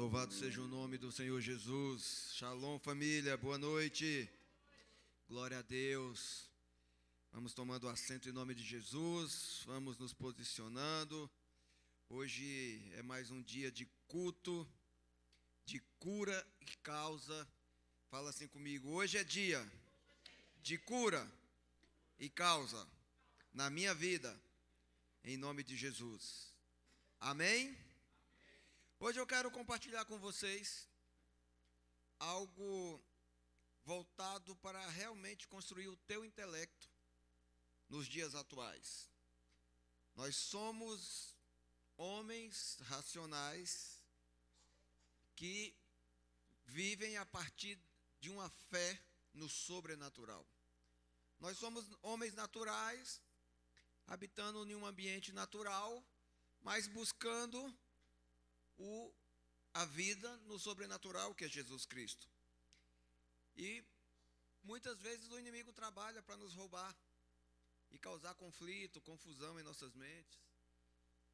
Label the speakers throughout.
Speaker 1: Louvado seja o nome do Senhor Jesus. Shalom, família, boa noite. Glória a Deus. Vamos tomando assento em nome de Jesus, vamos nos posicionando. Hoje é mais um dia de culto, de cura e causa. Fala assim comigo, hoje é dia de cura e causa na minha vida, em nome de Jesus. Amém? Hoje eu quero compartilhar com vocês algo voltado para realmente construir o teu intelecto nos dias atuais. Nós somos homens racionais que vivem a partir de uma fé no sobrenatural. Nós somos homens naturais, habitando em um ambiente natural, mas buscando a vida no sobrenatural, que é Jesus Cristo. E muitas vezes o inimigo trabalha para nos roubar e causar conflito, confusão em nossas mentes.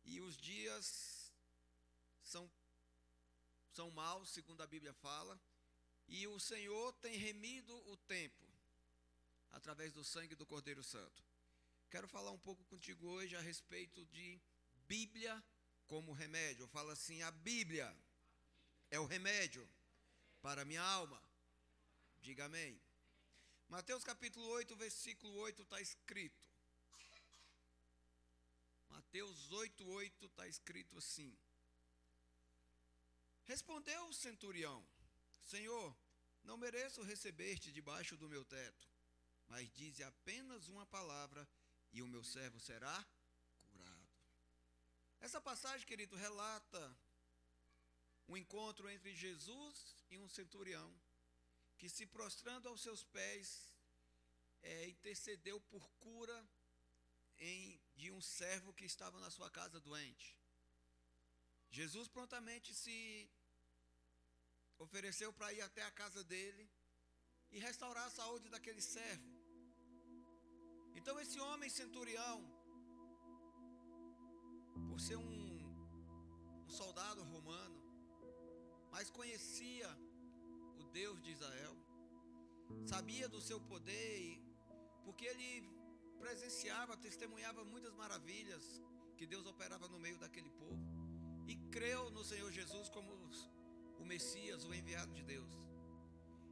Speaker 1: E os dias são maus, segundo a Bíblia fala, e o Senhor tem remido o tempo através do sangue do Cordeiro Santo. Quero falar um pouco contigo hoje a respeito de Bíblia como remédio. Eu falo assim, a Bíblia é o remédio para a minha alma. Diga amém. Mateus capítulo 8, versículo 8 está escrito. Mateus 8 está escrito assim. Respondeu o centurião: Senhor, não mereço receber-te debaixo do meu teto, mas dize apenas uma palavra e o meu servo será curado. Essa passagem, querido, relata um encontro entre Jesus e um centurião, que se prostrando aos seus pés, intercedeu por cura de um servo que estava na sua casa doente. Jesus prontamente se ofereceu para ir até a casa dele e restaurar a saúde daquele servo. Então esse homem centurião, por ser um soldado romano, mas conhecia o Deus de Israel, sabia do seu poder, porque ele presenciava, testemunhava muitas maravilhas que Deus operava no meio daquele povo, e creu no Senhor Jesus como o Messias, o enviado de Deus.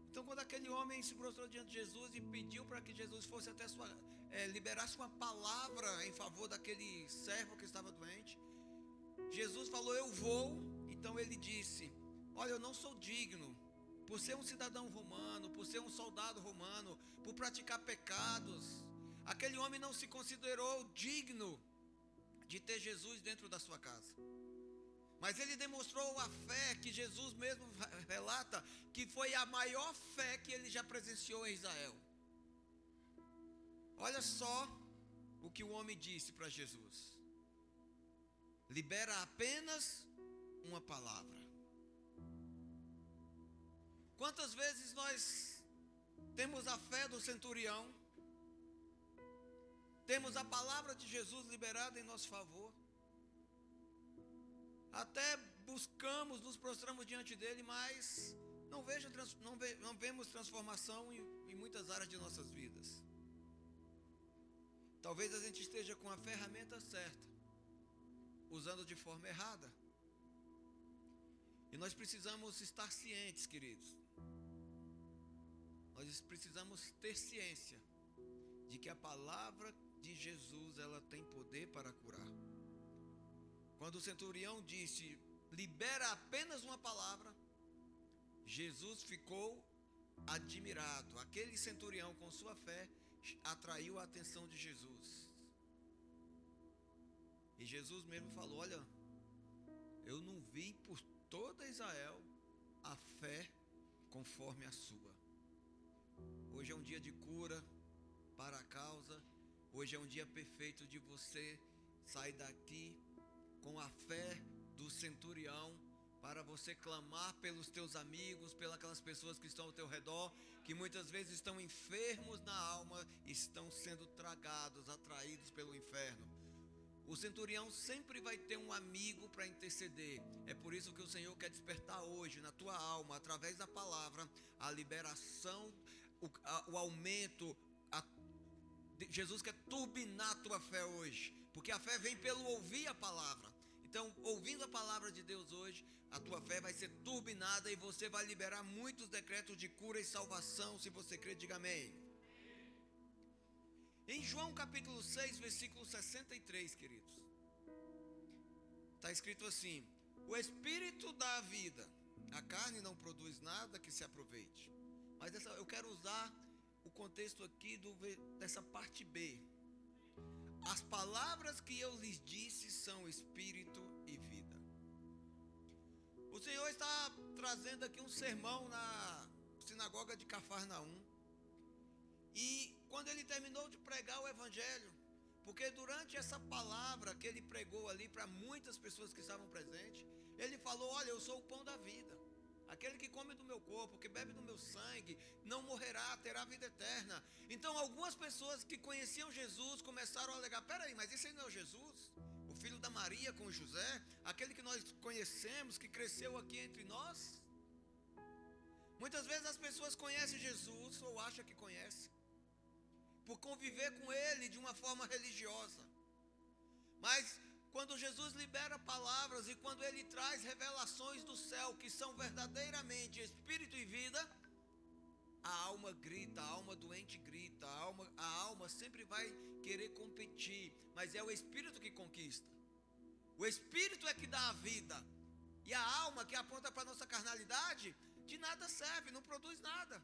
Speaker 1: Então, quando aquele homem se prostrou diante de Jesus e pediu para que Jesus fosse até liberasse uma palavra em favor daquele servo que estava doente, Jesus falou: eu vou. Então ele disse: olha, eu não sou digno, por ser um cidadão romano, por ser um soldado romano, por praticar pecados. Aquele homem não se considerou digno de ter Jesus dentro da sua casa. Mas ele demonstrou a fé que Jesus mesmo relata que foi a maior fé que ele já presenciou em Israel. Olha só o que o homem disse para Jesus: libera apenas uma palavra. Quantas vezes nós temos a fé do centurião, temos a palavra de Jesus liberada em nosso favor, até buscamos, nos prostramos diante dele, mas não vemos transformação em muitas áreas de nossas vidas. Talvez a gente esteja com a ferramenta certa, usando de forma errada. E nós precisamos estar cientes, queridos. Nós precisamos ter ciência de que a palavra de Jesus, ela tem poder para curar. Quando o centurião disse: libera apenas uma palavra, Jesus ficou admirado. Aquele centurião, com sua fé, atraiu a atenção de Jesus. E Jesus mesmo falou: olha, eu não vi por toda Israel a fé conforme a sua. Hoje é um dia de cura para a causa. Hoje é um dia perfeito de você sair daqui com a fé do centurião, para você clamar pelos teus amigos, pelas aquelas pessoas que estão ao teu redor, que muitas vezes estão enfermos na alma, estão sendo tragados, atraídos pelo inferno. o centurião sempre vai ter um amigo para interceder. É por isso que o Senhor quer despertar hoje na tua alma, através da palavra, a liberação, o aumento. Jesus quer turbinar a tua fé hoje, porque a fé vem pelo ouvir a palavra. Então, ouvindo a palavra de Deus hoje, a tua fé vai ser turbinada e você vai liberar muitos decretos de cura e salvação. Se você crê, diga amém. Em João capítulo 6, versículo 63, queridos, está escrito assim: o Espírito dá a vida, a carne não produz nada que se aproveite. Mas eu quero usar o contexto aqui dessa parte B. As palavras que eu lhes disse são Espírito e vida. O Senhor está trazendo aqui um sermão na sinagoga de Cafarnaum. E quando ele terminou de pregar o evangelho, porque durante essa palavra que ele pregou ali para muitas pessoas que estavam presentes, ele falou: olha, eu sou o pão da vida. Aquele que come do meu corpo, que bebe do meu sangue, não morrerá, terá vida eterna. Então algumas pessoas que conheciam Jesus começaram a alegar: peraí, mas esse aí não é o Jesus? O filho da Maria com José? Aquele que nós conhecemos, que cresceu aqui entre nós? Muitas vezes as pessoas conhecem Jesus, ou acham que conhecem, por conviver com ele de uma forma religiosa. Mas quando Jesus libera palavras e quando ele traz revelações do céu que são verdadeiramente espírito e vida, a alma grita, a alma doente grita, a alma sempre vai querer competir, mas é o espírito que conquista. O espírito é que dá a vida, e a alma que aponta para a nossa carnalidade, de nada serve, não produz nada.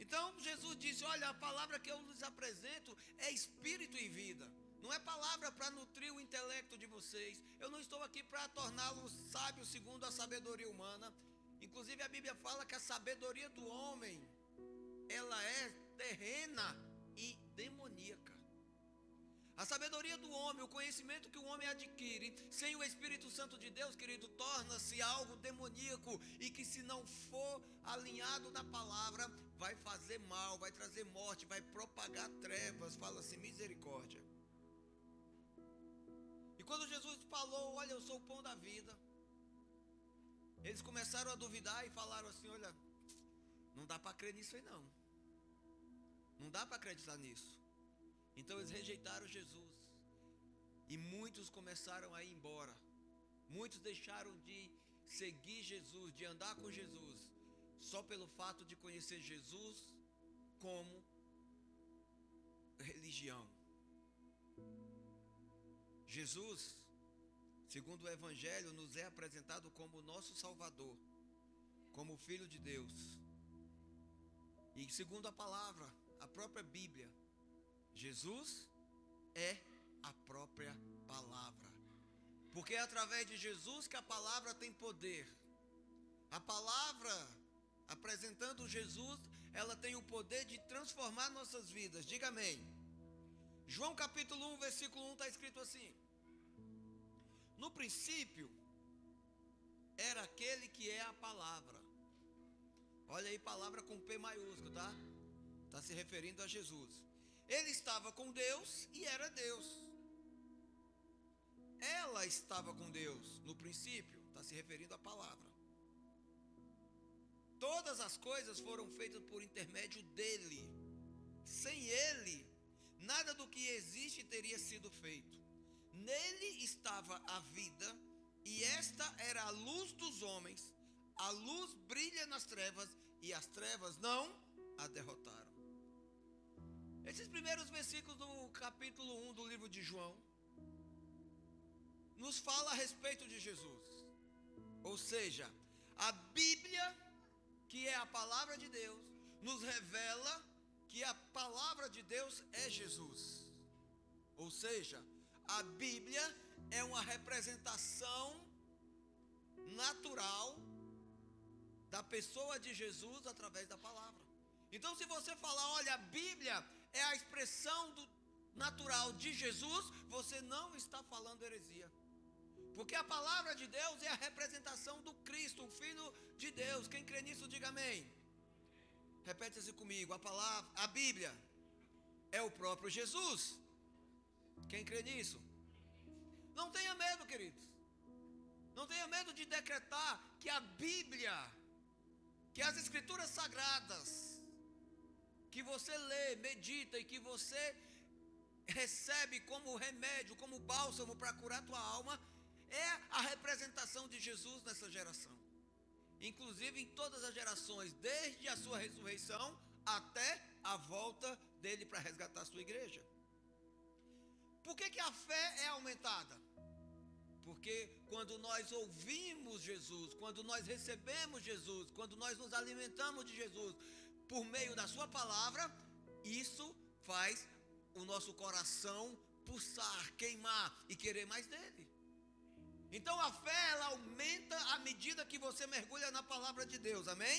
Speaker 1: Então Jesus disse: olha, a palavra que eu lhes apresento é espírito e vida. Não é palavra para nutrir o intelecto de vocês. Eu não estou aqui para torná-los sábios segundo a sabedoria humana. Inclusive a Bíblia fala que a sabedoria do homem, ela é terrena e demoníaca. A sabedoria do homem, o conhecimento que o homem adquire sem o Espírito Santo de Deus, querido, torna-se algo demoníaco, e que se não for alinhado na palavra, vai fazer mal, vai trazer morte, vai propagar trevas. Fala-se misericórdia. E quando Jesus falou: olha, eu sou o pão da vida, eles começaram a duvidar e falaram assim: olha, não dá para crer nisso aí não. Não dá para acreditar nisso. Então eles rejeitaram Jesus. E muitos começaram a ir embora. Muitos deixaram de seguir Jesus, de andar com Jesus, só pelo fato de conhecer Jesus como religião. Jesus, segundo o Evangelho, nos é apresentado como o nosso Salvador, como o Filho de Deus. E segundo a palavra, a própria Bíblia, Jesus é a própria palavra. Porque é através de Jesus que a palavra tem poder. A palavra, apresentando Jesus, ela tem o poder de transformar nossas vidas. Diga amém. João capítulo 1, versículo 1 está escrito assim: no princípio era aquele que é a palavra. Olha aí, palavra com P maiúsculo, tá? Está se referindo a Jesus. Ele estava com Deus e era Deus. Ela estava com Deus no princípio, está se referindo à palavra. Todas as coisas foram feitas por intermédio dele. Sem ele, nada do que existe teria sido feito. Nele estava a vida, e esta era a luz dos homens. A luz brilha nas trevas, e as trevas não a derrotaram. Esses primeiros versículos do capítulo 1 do livro de João nos fala a respeito de Jesus. Ou seja, a Bíblia, que é a palavra de Deus, nos revela que a palavra de Deus é Jesus. Ou seja, a Bíblia é uma representação natural da pessoa de Jesus através da palavra. Então, se você falar: olha, a Bíblia é a expressão natural de Jesus, você não está falando heresia. Porque a palavra de Deus é a representação do Cristo, o Filho de Deus. Quem crê nisso, diga amém. Repete-se comigo: a Bíblia é o próprio Jesus. Quem crê nisso? Não tenha medo, queridos. Não tenha medo de decretar que a Bíblia, que as Escrituras Sagradas, que você lê, medita e que você recebe como remédio, como bálsamo para curar tua alma, é a representação de Jesus nessa geração. Inclusive em todas as gerações, desde a sua ressurreição até a volta dele para resgatar a sua igreja. Por que a fé é aumentada? Porque quando nós ouvimos Jesus, quando nós recebemos Jesus, quando nós nos alimentamos de Jesus por meio da sua palavra, isso faz o nosso coração pulsar, queimar e querer mais dele. Então a fé, ela aumenta à medida que você mergulha na palavra de Deus, amém?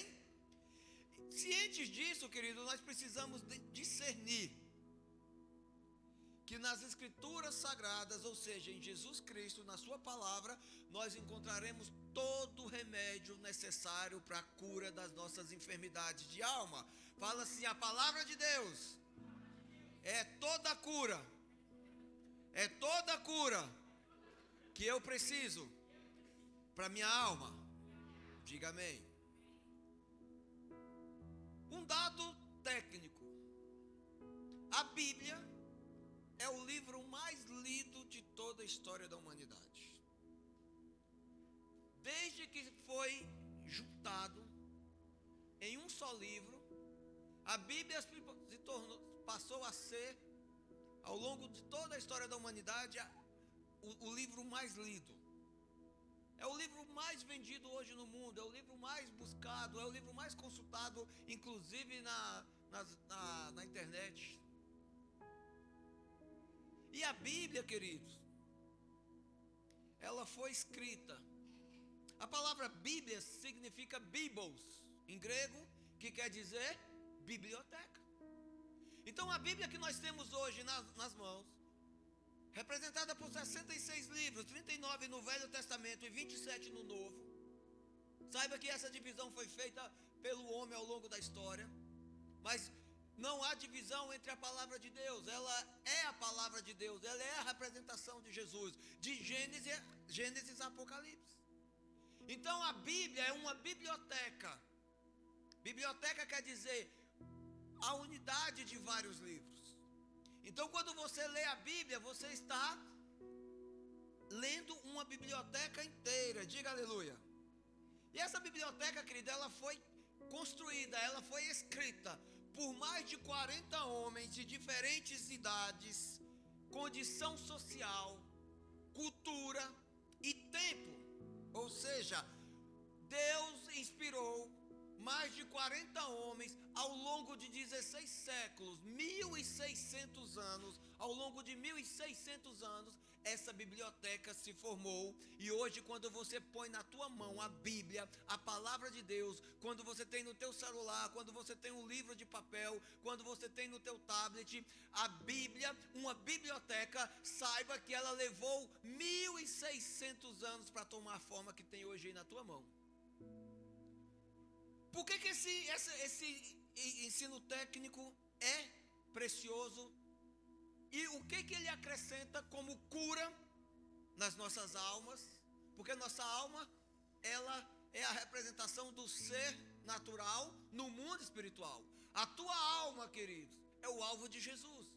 Speaker 1: Cientes disso, querido, nós precisamos discernir que nas Escrituras Sagradas, ou seja, em Jesus Cristo, na sua palavra, nós encontraremos todo o remédio necessário para a cura das nossas enfermidades de alma. Fala assim, a palavra de Deus é toda a cura, é toda a cura que eu preciso para minha alma. Diga amém. Um dado técnico: a Bíblia é o livro mais lido de toda a história da humanidade. Desde que foi juntado em um só livro, a Bíblia passou a ser, ao longo de toda a história da humanidade, o livro mais lido. É o livro mais vendido hoje no mundo, é o livro mais buscado, é o livro mais consultado, inclusive na internet. E a Bíblia, queridos, ela foi escrita. A palavra Bíblia significa Biblos, em grego, que quer dizer biblioteca. Então a Bíblia que nós temos hoje nas mãos, representada por 66 livros, 39 no Velho Testamento e 27 no Novo. Saiba que essa divisão foi feita pelo homem ao longo da história, mas não há divisão entre a palavra de Deus. Ela é a palavra de Deus, ela é a representação de Jesus, de Gênesis a Apocalipse. Então a Bíblia é uma biblioteca. Biblioteca quer dizer a unidade de vários livros. Então quando você lê a Bíblia, você está lendo uma biblioteca inteira. Diga aleluia. E essa biblioteca, querida, ela foi construída, ela foi escrita por mais de 40 homens de diferentes idades, condição social, cultura e tempo. Ou seja, Deus inspirou mais de 40 homens ao longo de 16 séculos, 1.600 anos. Ao longo de 1.600 anos, essa biblioteca se formou. E hoje, quando você põe na tua mão a Bíblia, a palavra de Deus, quando você tem no teu celular, quando você tem um livro de papel, quando você tem no teu tablet, a Bíblia, uma biblioteca, saiba que ela levou 1.600 anos para tomar a forma que tem hoje aí na tua mão. Por que esse ensino técnico é precioso? E o que ele acrescenta como cura nas nossas almas? Porque nossa alma, ela é a representação do ser natural no mundo espiritual. A tua alma, queridos, é o alvo de Jesus.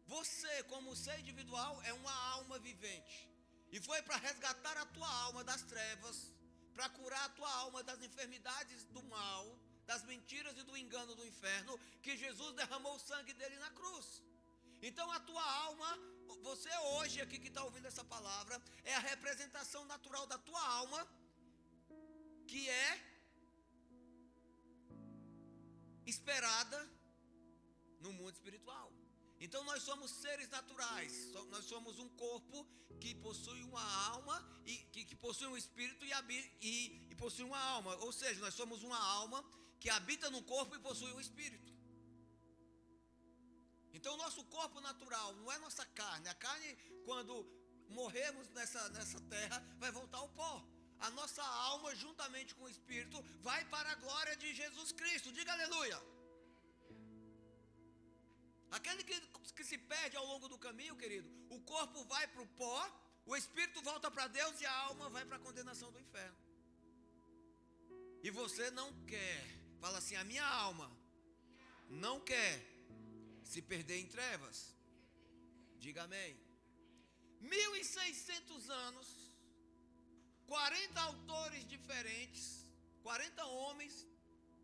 Speaker 1: Você, como ser individual, é uma alma vivente. E foi para resgatar a tua alma das trevas, para curar a tua alma das enfermidades do mal, das mentiras e do engano do inferno, que Jesus derramou o sangue dele na cruz. Então a tua alma, você hoje aqui que está ouvindo essa palavra, é a representação natural da tua alma, que é esperada no mundo espiritual. Então nós somos seres naturais, nós somos um corpo que possui uma alma, e que possui um espírito e possui uma alma. Ou seja, nós somos uma alma que habita no corpo e possui um espírito. Então o nosso corpo natural não é nossa carne. A carne, quando morrermos nessa terra, vai voltar ao pó. A nossa alma, juntamente com o espírito, vai para a glória de Jesus Cristo. Diga aleluia. Aquele que se perde ao longo do caminho, querido, o corpo vai para o pó, o espírito volta para Deus e a alma vai para a condenação do inferno. E você não quer, fala assim, a minha alma não quer se perder em trevas. Diga amém. 1600 anos, 40 autores diferentes, 40 homens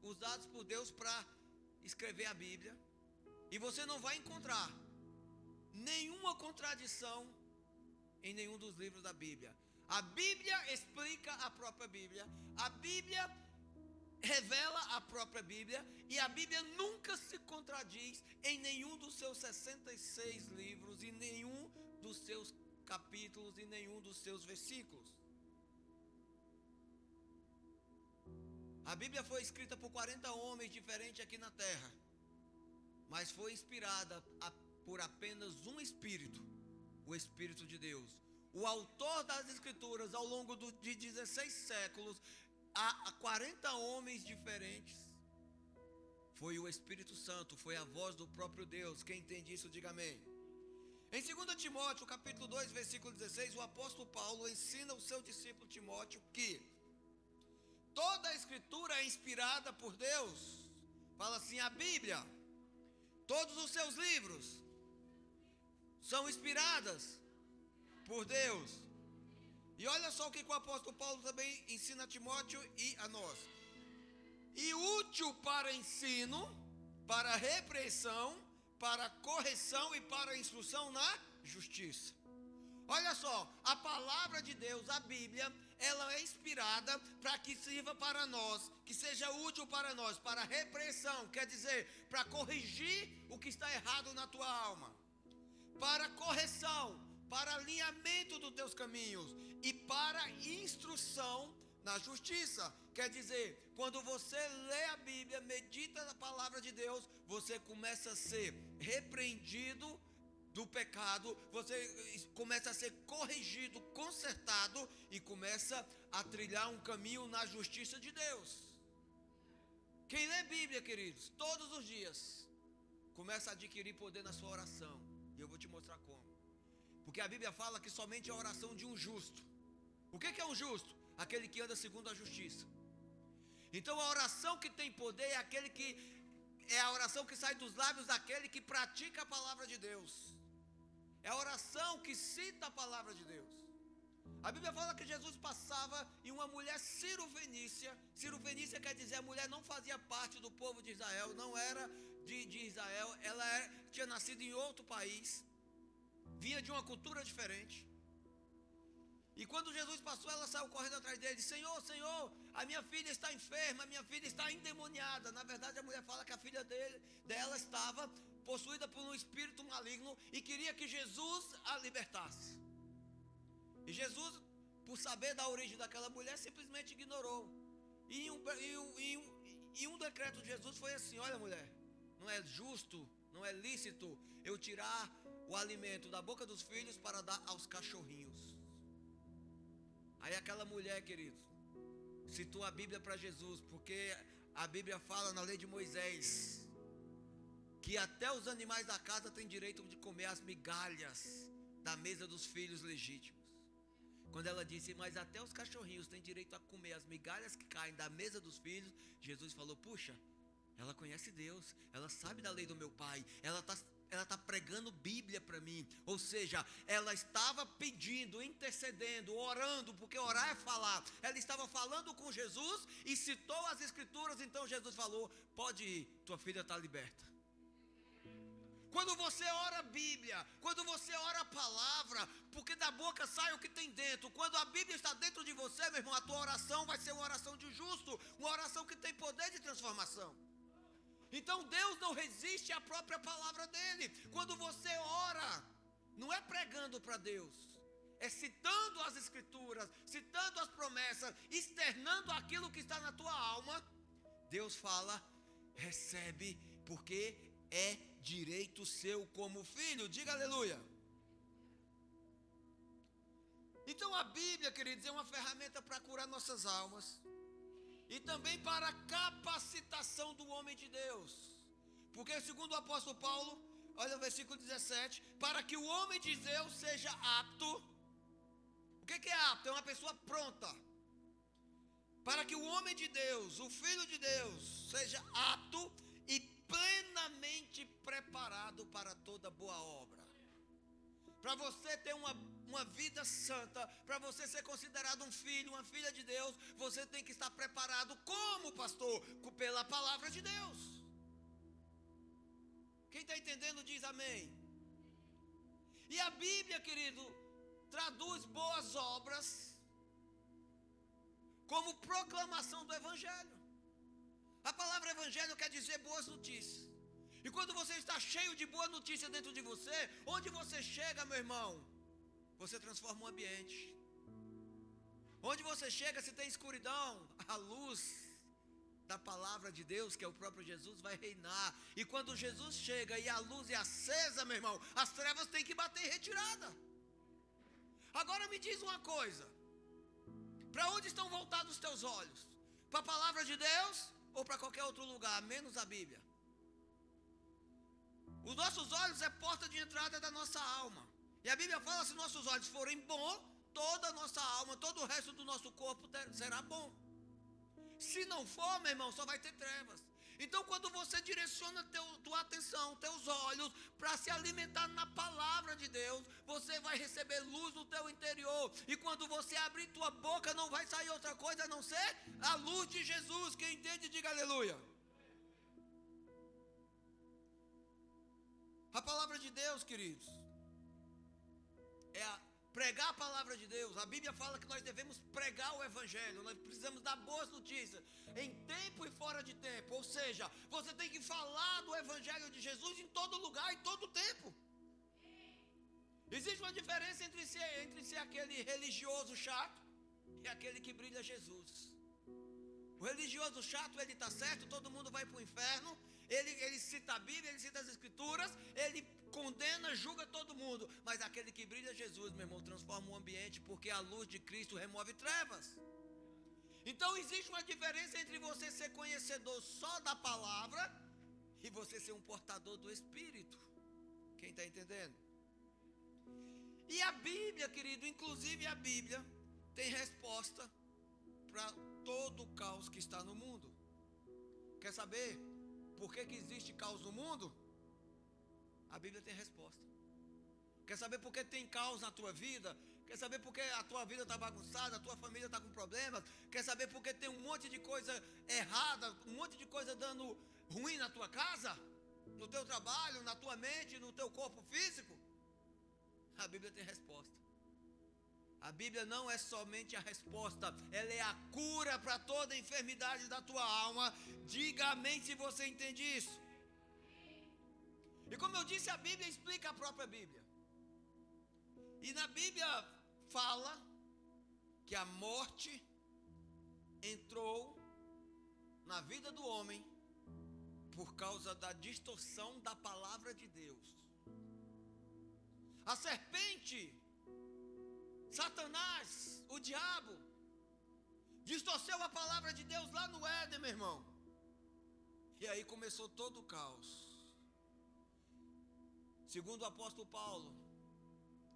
Speaker 1: usados por Deus para escrever a Bíblia, e você não vai encontrar nenhuma contradição em nenhum dos livros da Bíblia. A Bíblia explica a própria Bíblia, a Bíblia revela a própria Bíblia, e a Bíblia nunca se contradiz em nenhum dos seus 66 livros, em nenhum dos seus capítulos, em nenhum dos seus versículos. A Bíblia foi escrita por 40 homens diferentes aqui na terra, mas foi inspirada por apenas um Espírito, o Espírito de Deus. O autor das Escrituras, ao longo de 16 séculos, a 40 homens diferentes, foi o Espírito Santo, foi a voz do próprio Deus. Quem entende isso, diga amém. Em 2 Timóteo, capítulo 2, versículo 16, o apóstolo Paulo ensina o seu discípulo Timóteo que toda a Escritura é inspirada por Deus. Fala assim, a Bíblia, todos os seus livros são inspiradas por Deus. E olha só o que o apóstolo Paulo também ensina a Timóteo e a nós. E útil para ensino, para repreensão, para correção e para instrução na justiça. Olha só, a palavra de Deus, a Bíblia, ela é inspirada para que sirva para nós, que seja útil para nós, para repreensão, quer dizer, para corrigir o que está errado na tua alma, para correção, para alinhamento dos teus caminhos e para instrução na justiça. Quer dizer, quando você lê a Bíblia, medita na palavra de Deus, você começa a ser repreendido do pecado, você começa a ser corrigido, consertado e começa a trilhar um caminho na justiça de Deus. Quem lê Bíblia, queridos, todos os dias, começa a adquirir poder na sua oração. E eu vou te mostrar como. Porque a Bíblia fala que somente a oração de um justo. O que é um justo? Aquele que anda segundo a justiça. Então a oração que tem poder é aquele que é a oração que sai dos lábios daquele que pratica a palavra de Deus. É a oração que cita a palavra de Deus. A Bíblia fala que Jesus passava em uma mulher cirofenícia. Cirofenícia quer dizer a mulher não fazia parte do povo de Israel, não era de Israel, ela tinha nascido em outro país, vinha de uma cultura diferente. E quando Jesus passou, ela saiu correndo atrás dele, disse, Senhor, Senhor, a minha filha está enferma, a minha filha está endemoniada. Na verdade a mulher fala que a filha dela estava possuída por um espírito maligno e queria que Jesus a libertasse. E Jesus, por saber da origem daquela mulher, simplesmente ignorou. E um decreto de Jesus foi assim, olha mulher, não é justo, não é lícito eu tirar o alimento da boca dos filhos para dar aos cachorrinhos. Aí aquela mulher, queridos, citou a Bíblia para Jesus, porque a Bíblia fala na lei de Moisés que até os animais da casa têm direito de comer as migalhas da mesa dos filhos legítimos. Quando ela disse, mas até os cachorrinhos têm direito a comer as migalhas que caem da mesa dos filhos, Jesus falou, puxa, ela conhece Deus, ela sabe da lei do meu pai, ela está pregando Bíblia para mim. Ou seja, ela estava pedindo, intercedendo, orando, porque orar é falar. Ela estava falando com Jesus e citou as Escrituras. Então Jesus falou, pode ir, tua filha está liberta. Quando você ora a Bíblia, quando você ora a palavra, porque da boca sai o que tem dentro. Quando a Bíblia está dentro de você, meu irmão, a tua oração vai ser uma oração de justo, uma oração que tem poder de transformação. Então Deus não resiste à própria palavra dele. Quando você ora, não é pregando para Deus, é citando as Escrituras, citando as promessas, externando aquilo que está na tua alma. Deus fala, recebe, porque é direito seu como filho. Diga aleluia. Então a Bíblia, queridos, é uma ferramenta para curar nossas almas e também para a capacitação do homem de Deus. Porque segundo o apóstolo Paulo, olha o versículo 17, para que o homem de Deus seja apto. O que é apto? É uma pessoa pronta. Para que o homem de Deus, o Filho de Deus, seja apto e plenamente preparado para toda boa obra. Para você ter uma vida santa, para você ser considerado um filho, uma filha de Deus, você tem que estar preparado como pastor, pela palavra de Deus. Quem está entendendo diz amém. E a Bíblia, querido, traduz boas obras como proclamação do Evangelho. A palavra Evangelho quer dizer boas notícias. E quando você está cheio de boa notícia dentro de você, onde você chega, meu irmão, você transforma um ambiente. Onde você chega, se tem escuridão, a luz da palavra de Deus, que é o próprio Jesus, vai reinar. E quando Jesus chega e a luz é acesa, meu irmão, as trevas têm que bater em retirada. Agora me diz uma coisa: para onde estão voltados os teus olhos? Para a palavra de Deus ou para qualquer outro lugar, menos a Bíblia? Os nossos olhos é porta de entrada da nossa alma. E a Bíblia fala: se nossos olhos forem bons, toda a nossa alma, todo o resto do nosso corpo será bom. Se não for, meu irmão, só vai ter trevas. Então, quando você direciona tua atenção, teus olhos, para se alimentar na palavra de Deus, você vai receber luz no teu interior. E quando você abrir tua boca, não vai sair outra coisa a não ser a luz de Jesus. Quem entende, diga aleluia. A palavra de Deus, queridos, é pregar a palavra de Deus. A Bíblia fala que nós devemos pregar o Evangelho. Nós precisamos dar boas notícias em tempo e fora de tempo. Ou seja, você tem que falar do Evangelho de Jesus em todo lugar, em todo tempo. Existe uma diferença entre ser aquele religioso chato e aquele que brilha Jesus. O religioso chato, ele está certo, todo mundo vai para o inferno. Ele cita a Bíblia, ele cita as Escrituras, ele condena, julga todo mundo. Mas aquele que brilha Jesus, meu irmão, transforma o ambiente, porque a luz de Cristo remove trevas. Então existe uma diferença entre você ser conhecedor só da palavra e você ser um portador do Espírito. Quem está entendendo? E a Bíblia, querido, inclusive a Bíblia tem resposta para todo o caos que está no mundo. Quer saber por que existe caos no mundo? A Bíblia tem resposta. Quer saber por que tem caos na tua vida? Quer saber por que a tua vida está bagunçada, a tua família está com problemas? Quer saber por que tem um monte de coisa errada, um monte de coisa dando ruim na tua casa, no teu trabalho, na tua mente, no teu corpo físico? A Bíblia tem resposta. A Bíblia não é somente a resposta, ela é a cura para toda a enfermidade da tua alma. Diga amém se você entende isso. E como eu disse, a Bíblia explica a própria Bíblia. E na Bíblia fala que a morte entrou na vida do homem por causa da distorção da palavra de Deus. A serpente, Satanás, o diabo, distorceu a palavra de Deus lá no Éden, meu irmão. E aí começou todo o caos. Segundo o apóstolo Paulo,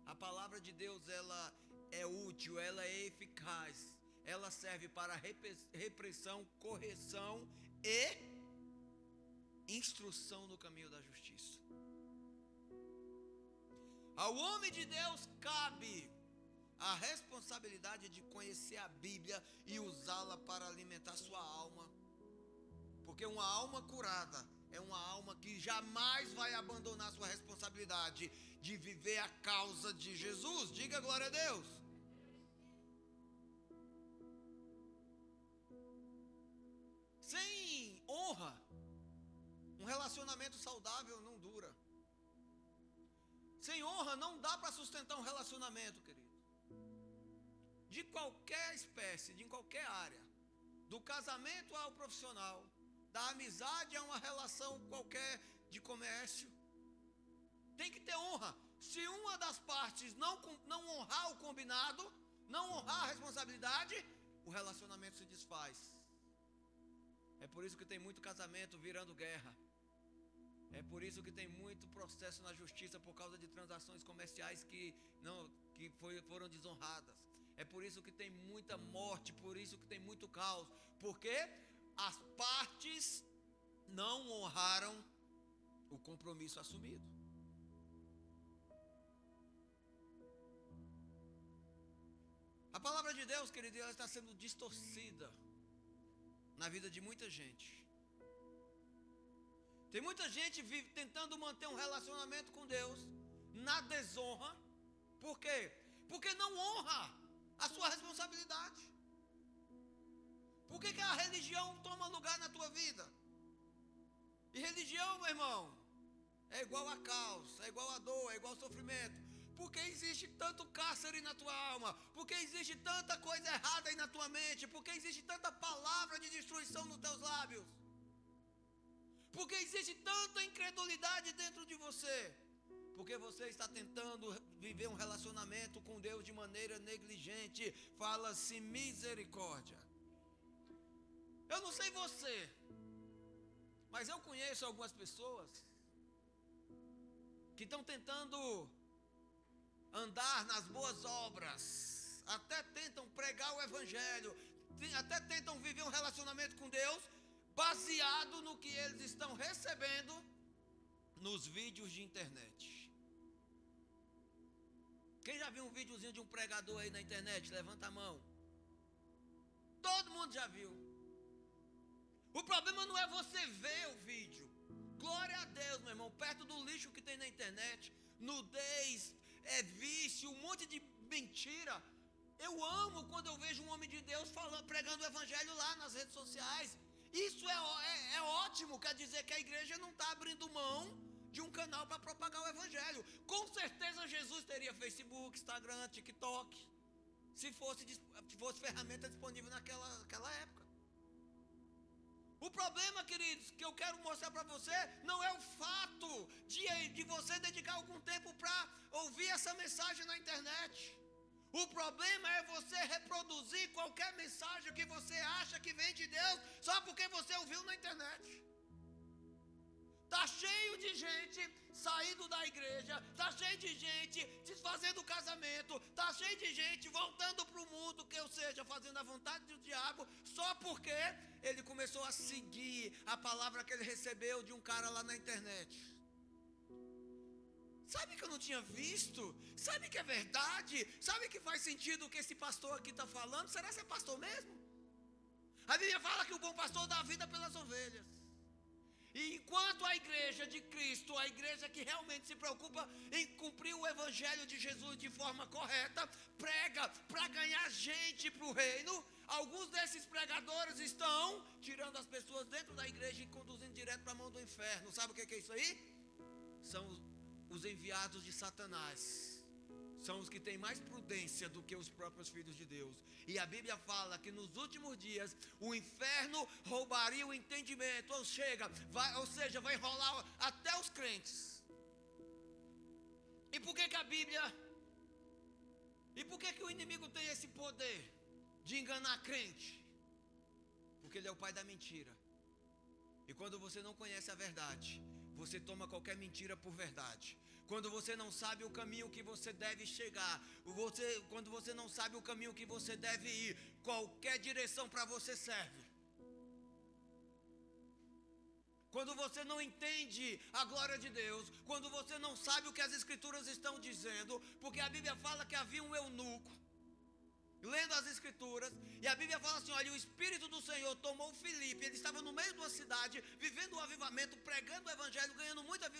Speaker 1: a palavra de Deus, ela é útil, ela é eficaz. Ela serve para repressão, correção e instrução no caminho da justiça. Ao homem de Deus cabe a responsabilidade de conhecer a Bíblia e usá-la para alimentar sua alma. Porque uma alma curada é uma alma que jamais vai abandonar sua responsabilidade de viver a causa de Jesus. Diga glória a Deus. Sem honra, um relacionamento saudável não dura. Sem honra não dá para sustentar um relacionamento, querido. De qualquer espécie, de qualquer área, do casamento ao profissional, da amizade a uma relação qualquer de comércio, tem que ter honra. Se uma das partes não honrar o combinado, não honrar a responsabilidade, o relacionamento se desfaz. É por isso que tem muito casamento virando guerra. É por isso que tem muito processo na justiça por causa de transações comerciais foram desonradas. É por isso que tem muita morte, por isso que tem muito caos, porque as partes não honraram o compromisso assumido. A palavra de Deus, querido, ela está sendo distorcida na vida de muita gente. Tem muita gente tentando manter um relacionamento com Deus na desonra. Por quê? Porque não honra a sua responsabilidade. Por que a religião toma lugar na tua vida? E religião, meu irmão, é igual a caos, é igual a dor, é igual ao sofrimento. Porque existe tanto cárcere na tua alma? Porque existe tanta coisa errada aí na tua mente? Porque existe tanta palavra de destruição nos teus lábios? Porque existe tanta incredulidade dentro de você? Porque você está tentando viver um relacionamento com Deus de maneira negligente. Fala-se misericórdia. Eu não sei você, mas eu conheço algumas pessoas que estão tentando andar nas boas obras, até tentam pregar o evangelho, até tentam viver um relacionamento com Deus, baseado no que eles estão recebendo nos vídeos de internet. Quem já viu um videozinho de um pregador aí na internet? Levanta a mão. Todo mundo já viu. O problema não é você ver o vídeo. Glória a Deus, meu irmão, perto do lixo que tem na internet, nudez, vício, um monte de mentira. Eu amo quando eu vejo um homem de Deus pregando o evangelho lá nas redes sociais. Isso é ótimo, quer dizer que a igreja não está abrindo mão de um canal para propagar o evangelho. Com certeza Jesus teria Facebook, Instagram, TikTok, se fosse ferramenta disponível naquela época. O problema, queridos, que eu quero mostrar para você, não é o fato de você dedicar algum tempo para ouvir essa mensagem na internet. O problema é você reproduzir qualquer mensagem que você acha que vem de Deus, só porque você ouviu na internet. Está cheio de gente saindo da igreja, está cheio de gente desfazendo o casamento, está cheio de gente voltando para o mundo, que ou seja, fazendo a vontade do diabo, só porque ele começou a seguir a palavra que ele recebeu de um cara lá na internet. Sabe que eu não tinha visto? Sabe que é verdade? Sabe que faz sentido o que esse pastor aqui está falando? Será que é pastor mesmo? A Bíblia fala que o bom pastor dá a vida pelas ovelhas. E enquanto a igreja de Cristo, a igreja que realmente se preocupa em cumprir o evangelho de Jesus de forma correta, prega para ganhar gente para o reino, alguns desses pregadores estão tirando as pessoas dentro da igreja e conduzindo direto para a mão do inferno. Sabe o que é isso aí? São os enviados de Satanás. São os que têm mais prudência do que os próprios filhos de Deus. E a Bíblia fala que nos últimos dias o inferno roubaria o entendimento, ou seja, vai enrolar até os crentes. E por que a Bíblia? E por que o inimigo tem esse poder de enganar crente? Porque ele é o pai da mentira. E quando você não conhece a verdade, você toma qualquer mentira por verdade. Quando você não sabe o caminho que você deve chegar, quando você não sabe o caminho que você deve ir, qualquer direção para você serve. Quando você não entende a glória de Deus, quando você não sabe o que as escrituras estão dizendo, porque a Bíblia fala que havia um eunuco lendo as escrituras, e a Bíblia fala assim, olha, o Espírito do Senhor tomou Filipe, ele estava no meio de uma cidade, vivendo um avivamento, pregando o evangelho, ganhando muitas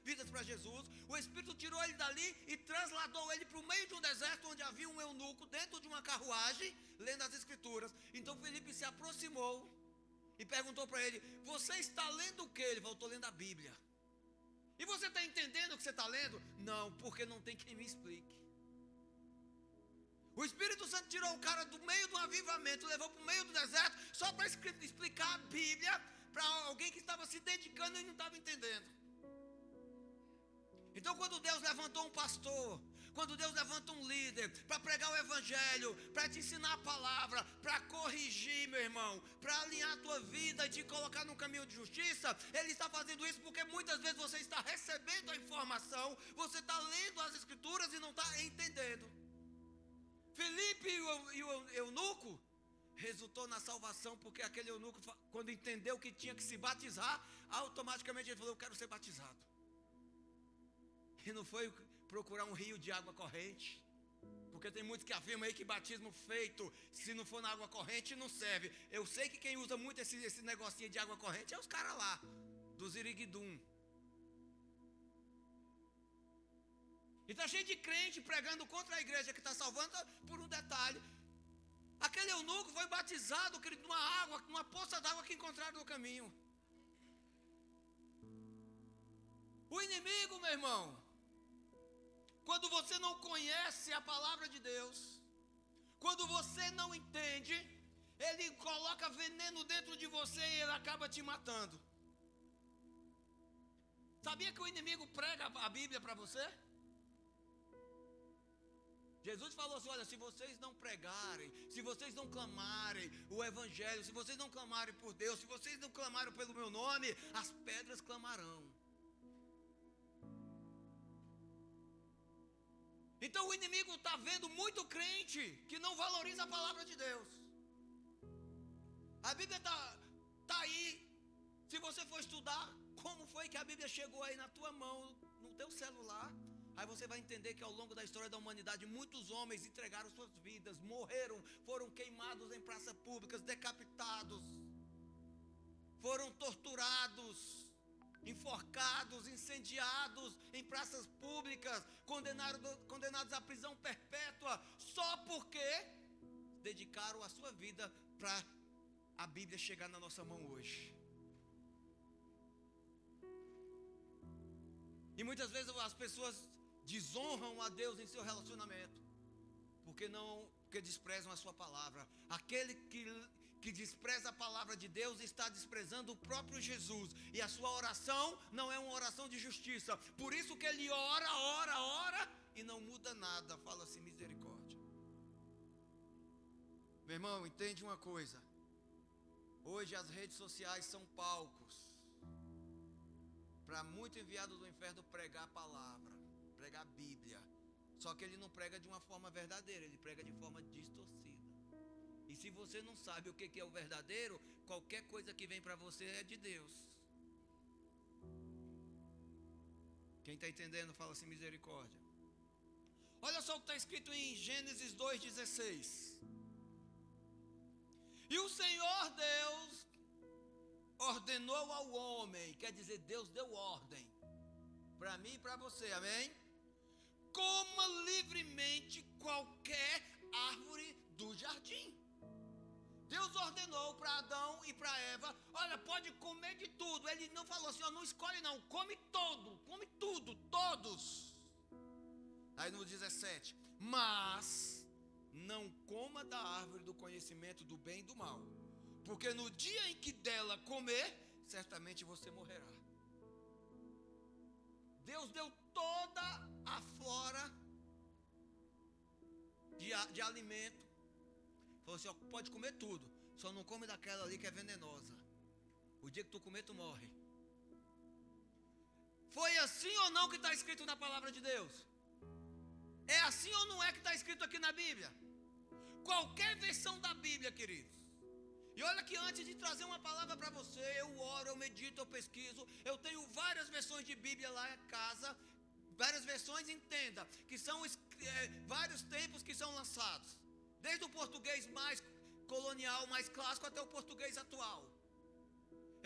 Speaker 1: vidas para Jesus. O Espírito tirou ele dali e trasladou ele para o meio de um deserto, onde havia um eunuco dentro de uma carruagem, lendo as escrituras. Então Filipe se aproximou e perguntou para ele, você está lendo o quê? Ele falou, estou lendo a Bíblia. E você está entendendo o que você está lendo? Não, porque não tem quem me explique. O Espírito Santo tirou o cara do meio do avivamento, levou para o meio do deserto, só para explicar a Bíblia para alguém que estava se dedicando e não estava entendendo. Então quando Deus levantou um pastor, Quando Deus levanta um líder para pregar o evangelho, para te ensinar a palavra, para corrigir, meu irmão, para alinhar a tua vida e te colocar no caminho de justiça, Ele está fazendo isso porque muitas vezes você está recebendo a informação, você está lendo as escrituras e não está entendendo. Filipe e o eunuco resultou na salvação, porque aquele eunuco, quando entendeu que tinha que se batizar, automaticamente ele falou: eu quero ser batizado. E não foi procurar um rio de água corrente, porque tem muitos que afirmam aí que batismo feito, se não for na água corrente, não serve. Eu sei que quem usa muito esse negocinho de água corrente é os caras lá, dos Iriguidum. E está cheio de crente pregando contra a igreja que está salvando por um detalhe. Aquele eunuco foi batizado, querido, numa poça d'água que encontraram no caminho. O inimigo, meu irmão, quando você não conhece a palavra de Deus, quando você não entende, ele coloca veneno dentro de você e ele acaba te matando. Sabia que o inimigo prega a Bíblia para você? Jesus falou assim: olha, se vocês não pregarem, se vocês não clamarem o evangelho, se vocês não clamarem por Deus, se vocês não clamarem pelo meu nome, as pedras clamarão. Então o inimigo está vendo muito crente que não valoriza a palavra de Deus. A Bíblia está aí. Se você for estudar como foi que a Bíblia chegou aí na tua mão, no teu celular, aí você vai entender que ao longo da história da humanidade, muitos homens entregaram suas vidas, morreram, foram queimados em praças públicas, decapitados, foram torturados, enforcados, incendiados em praças públicas, condenados à prisão perpétua, só porque dedicaram a sua vida para a Bíblia chegar na nossa mão hoje. E muitas vezes as pessoas desonram a Deus em seu relacionamento, porque desprezam a sua palavra. Aquele que despreza a palavra de Deus está desprezando o próprio Jesus, e a sua oração não é uma oração de justiça. Por isso que ele ora e não muda nada. Fala assim: misericórdia. Meu irmão, entende uma coisa: hoje as redes sociais são palcos para muito enviado do inferno pregar a palavra, pregar a Bíblia. Só que ele não prega de uma forma verdadeira, ele prega de forma distorcida. E se você não sabe o que é o verdadeiro, qualquer coisa que vem para você é de Deus. Quem está entendendo, fala assim: misericórdia. Olha só o que está escrito em Gênesis 2,16. E o Senhor Deus ordenou ao homem, quer dizer, Deus deu ordem para mim e para você, amém? Coma livremente qualquer árvore do jardim. Deus ordenou para Adão e para Eva: olha, pode comer de tudo. Ele não falou assim: ó, não escolhe não, come tudo, todos. Aí no 17: mas não coma da árvore do conhecimento do bem e do mal, porque no dia em que dela comer, certamente você morrerá. Deus deu toda a flora de alimento. Falou assim: ó, pode comer tudo, só não come daquela ali que é venenosa. O dia que tu comer, tu morre. Foi assim ou não que está escrito na palavra de Deus? É assim ou não é que está escrito aqui na Bíblia? Qualquer versão da Bíblia, queridos. E olha que antes de trazer uma palavra para você, eu oro, eu medito, eu pesquiso. Eu tenho várias versões de Bíblia lá em casa. Várias versões, entenda, que são vários tempos que são lançados. Desde o português mais colonial, mais clássico, até o português atual.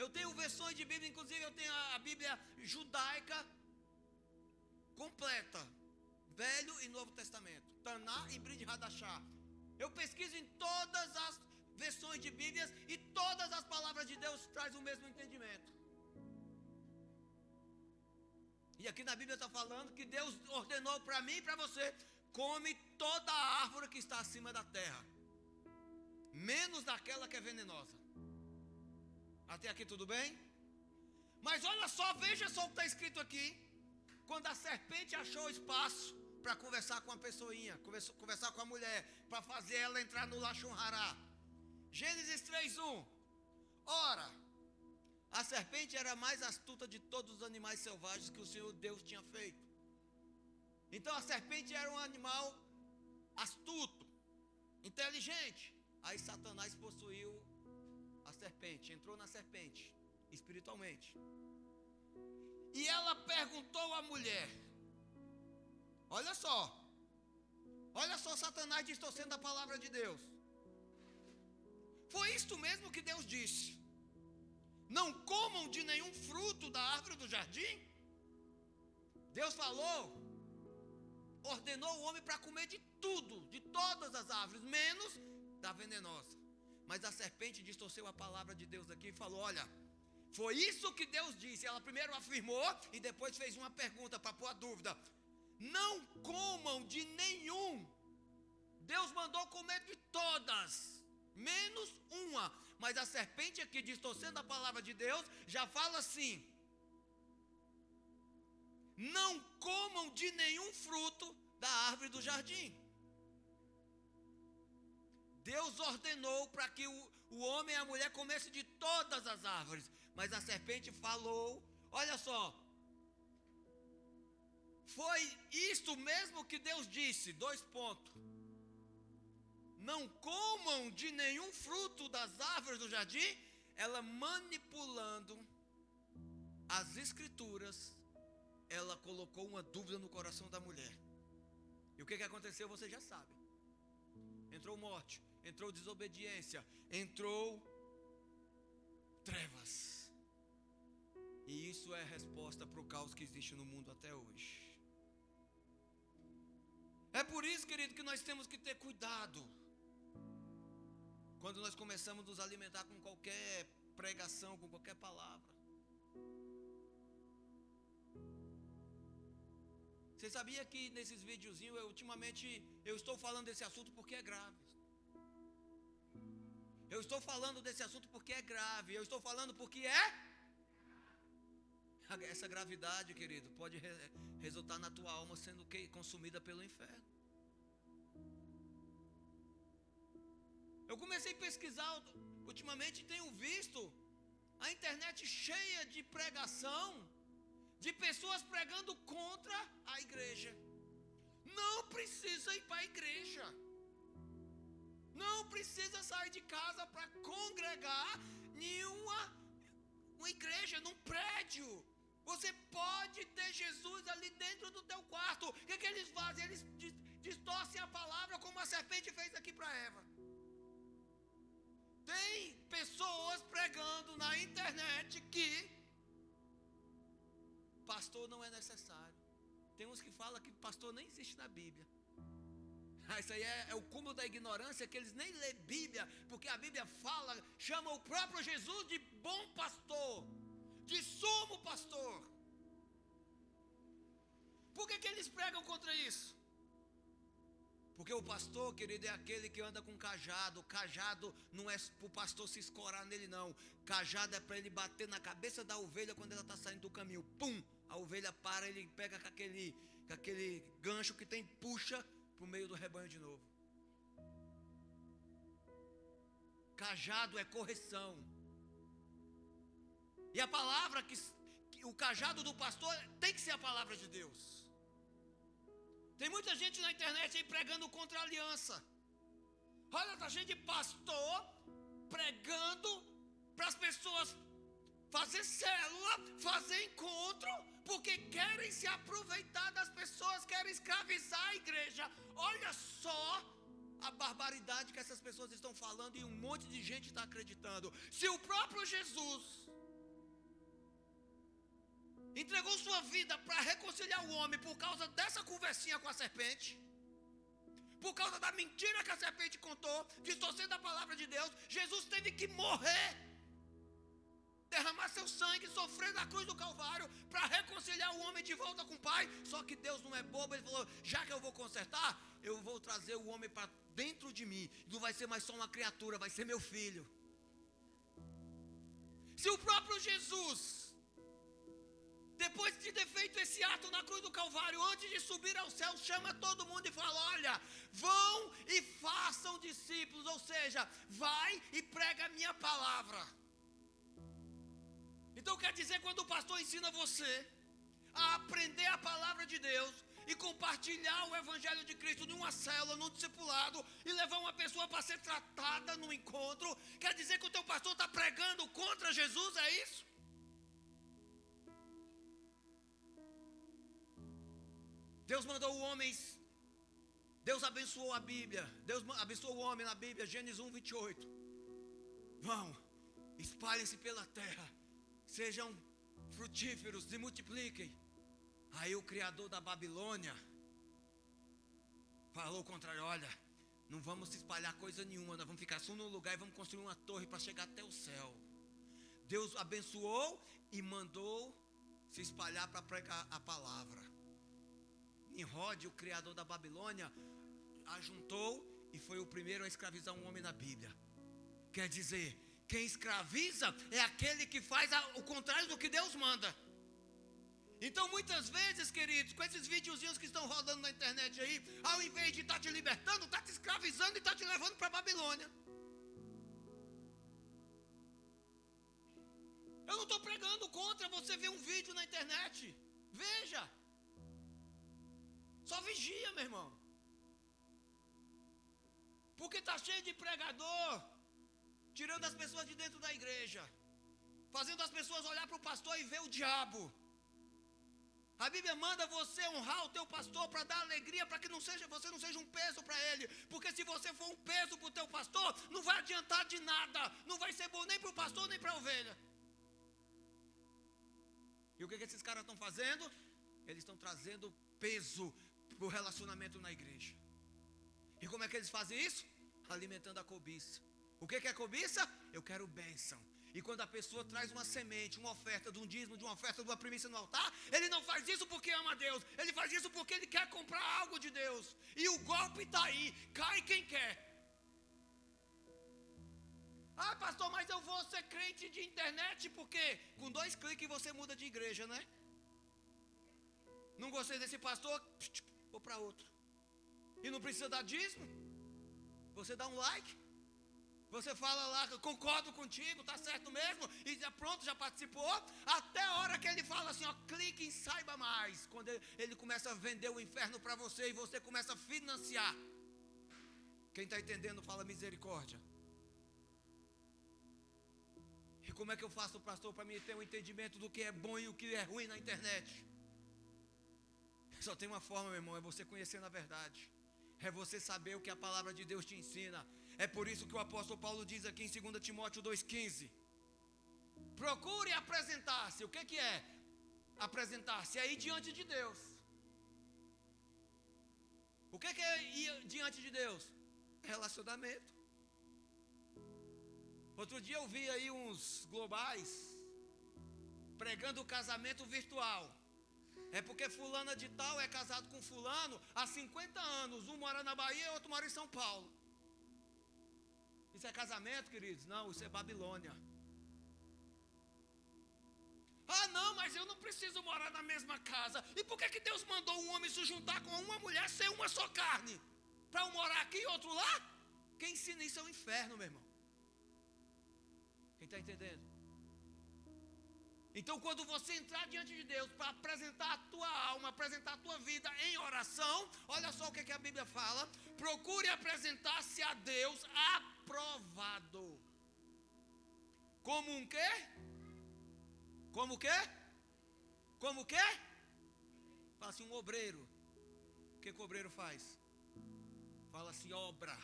Speaker 1: Eu tenho versões de Bíblia, inclusive eu tenho a Bíblia judaica completa. Velho e Novo Testamento. Taná e Brit Hadashah. Eu pesquiso em todas as versões de Bíblias e todas as palavras de Deus trazem o mesmo entendimento. E aqui na Bíblia está falando que Deus ordenou para mim e para você: come toda a árvore que está acima da terra, menos daquela que é venenosa. Até aqui tudo bem? Mas olha só, veja só o que está escrito aqui. Quando a serpente achou espaço para conversar com a pessoinha, conversar com a mulher, para fazer ela entrar no Lashon Hará. Gênesis 3:1. Ora, a serpente era a mais astuta de todos os animais selvagens que o Senhor Deus tinha feito. Então a serpente era um animal astuto, inteligente. Aí Satanás possuiu a serpente, entrou na serpente, espiritualmente. E ela perguntou à mulher, olha só Satanás distorcendo a palavra de Deus. Foi isto mesmo que Deus disse: não comam de nenhum fruto da árvore do jardim? Deus falou, ordenou o homem para comer de tudo, de todas as árvores, menos da venenosa. Mas a serpente distorceu a palavra de Deus aqui e falou: olha, foi isso que Deus disse. Ela primeiro afirmou e depois fez uma pergunta para pôr a dúvida. Não comam de nenhum. Deus mandou comer de todas, menos uma. Mas a serpente aqui, distorcendo a palavra de Deus, já fala assim: não comam de nenhum fruto da árvore do jardim. Deus ordenou para que o homem e a mulher comessem de todas as árvores. Mas a serpente falou, olha só, foi isto mesmo que Deus disse, 2 pontos. Não comam de nenhum fruto das árvores do jardim. Ela manipulando as escrituras, ela colocou uma dúvida no coração da mulher. E o que aconteceu você já sabe. Entrou morte, entrou desobediência, entrou trevas. E isso é a resposta para o caos que existe no mundo até hoje. É por isso, querido, que nós temos que ter cuidado quando nós começamos a nos alimentar com qualquer pregação, com qualquer palavra. Você sabia que nesses videozinhos, ultimamente, eu estou falando desse assunto porque é grave. Eu estou falando desse assunto porque é grave. Eu estou falando porque é... Essa gravidade, querido, pode resultar na tua alma sendo consumida pelo inferno. Eu comecei a pesquisar, ultimamente tenho visto a internet cheia de pregação, de pessoas pregando contra a igreja. Não precisa ir para a igreja. Não precisa sair de casa para congregar em uma igreja, num prédio. Você pode ter Jesus ali dentro do teu quarto. O que eles fazem? Eles distorcem a palavra como a serpente fez aqui para Eva. Tem pessoas pregando na internet que pastor não é necessário. Tem uns que falam que pastor nem existe na Bíblia. Isso aí é o cúmulo da ignorância, que eles nem lê Bíblia, porque a Bíblia fala, chama o próprio Jesus de bom pastor, de sumo pastor. Por que eles pregam contra isso? Porque o pastor, querido, é aquele que anda com cajado. Cajado não é para o pastor se escorar nele, não. Cajado é para ele bater na cabeça da ovelha quando ela está saindo do caminho. Pum! A ovelha para, ele pega com aquele gancho que tem, puxa para o meio do rebanho de novo. Cajado é correção. E a palavra o cajado do pastor tem que ser a palavra de Deus. Tem muita gente na internet aí pregando contra a aliança. Olha, tá cheio de pastor pregando para as pessoas fazer célula, fazer encontro, porque querem se aproveitar das pessoas, querem escravizar a igreja. Olha só a barbaridade que essas pessoas estão falando e um monte de gente está acreditando. Se o próprio Jesus entregou sua vida para reconciliar o homem por causa dessa conversinha com a serpente, por causa da mentira que a serpente contou, distorcendo a palavra de Deus, Jesus teve que morrer, derramar seu sangue, sofrer na cruz do Calvário, para reconciliar o homem de volta com o Pai. Só que Deus não é bobo, Ele falou, já que eu vou consertar, eu vou trazer o homem para dentro de mim, não vai ser mais só uma criatura, vai ser meu filho. Se o próprio Jesus Depois de ter feito esse ato na cruz do Calvário, antes de subir ao céu, chama todo mundo e fala: olha, vão e façam discípulos, ou seja, vai e prega a minha palavra. Então quer dizer, quando o pastor ensina você a aprender a palavra de Deus e compartilhar o evangelho de Cristo numa célula, num discipulado, e levar uma pessoa para ser tratada no encontro, quer dizer que o teu pastor está pregando contra Jesus, é isso? Deus mandou homens, Deus abençoou a Bíblia, Deus abençoou o homem na Bíblia, Gênesis 1, 28. Vão, espalhem-se pela terra, sejam frutíferos, se multipliquem. Aí o criador da Babilônia falou o contrário: olha, não vamos se espalhar coisa nenhuma, nós vamos ficar só num lugar e vamos construir uma torre para chegar até o céu. Deus abençoou e mandou se espalhar para pregar a palavra. Nimrod, o criador da Babilônia, ajuntou e foi o primeiro a escravizar um homem na Bíblia. Quer dizer, quem escraviza é aquele que faz o contrário do que Deus manda. Então muitas vezes, queridos, com esses videozinhos que estão rodando na internet aí, ao invés de estar te libertando, está te escravizando e está te levando para a Babilônia. Eu não estou pregando contra você ver um vídeo na internet. Veja. Só vigia, meu irmão. Porque está cheio de pregador tirando as pessoas de dentro da igreja, fazendo as pessoas olhar para o pastor e ver o diabo. A Bíblia manda você honrar o teu pastor para dar alegria, para que você não seja um peso para ele. Porque se você for um peso para o teu pastor, não vai adiantar de nada. Não vai ser bom nem para o pastor, nem para a ovelha. E o que esses caras estão fazendo? Eles estão trazendo peso para o relacionamento na igreja. E como é que eles fazem isso? Alimentando a cobiça. O que é cobiça? Eu quero bênção. E quando a pessoa traz uma semente, uma oferta de um dízimo, de uma oferta de uma primícia no altar, ele não faz isso porque ama a Deus, ele faz isso porque ele quer comprar algo de Deus. E o golpe está aí, cai quem quer. Ah, pastor, mas eu vou ser crente de internet porque com 2 cliques você muda de igreja, né? Não gostei desse pastor, vou para outro. E não precisa dar dízimo. Você dá um like, você fala lá, concordo contigo, tá certo mesmo, e já pronto, já participou. Até a hora que ele fala assim, ó, clique em saiba mais. Quando ele começa a vender o inferno para você e você começa a financiar. Quem está entendendo fala misericórdia. E como é que eu faço, pastor, para mim ter um entendimento do que é bom e o que é ruim na internet? Só tem uma forma, meu irmão, é você conhecer na verdade. É você saber o que a palavra de Deus te ensina. É por isso que o apóstolo Paulo diz aqui em 2 Timóteo 2,15. Procure apresentar-se. O que é apresentar-se? É ir diante de Deus. O que é ir diante de Deus? Relacionamento. Outro dia eu vi aí uns globais pregando o casamento virtual. É porque fulana de tal é casado com fulano há 50 anos. Um mora na Bahia e outro mora em São Paulo. Isso é casamento, queridos? Não, isso é Babilônia. Ah, não, mas eu não preciso morar na mesma casa. E por que Deus mandou um homem se juntar com uma mulher ser uma só carne? Para um morar aqui e outro lá? Quem ensina isso é o inferno, meu irmão. Quem está entendendo? Então, quando você entrar diante de Deus para apresentar a tua alma, apresentar a tua vida em oração, olha só o que a Bíblia fala. Procure apresentar-se a Deus aprovado. Como um quê? Como o quê? Como o quê? Fala assim, um obreiro. O que o obreiro faz? Fala assim, obra.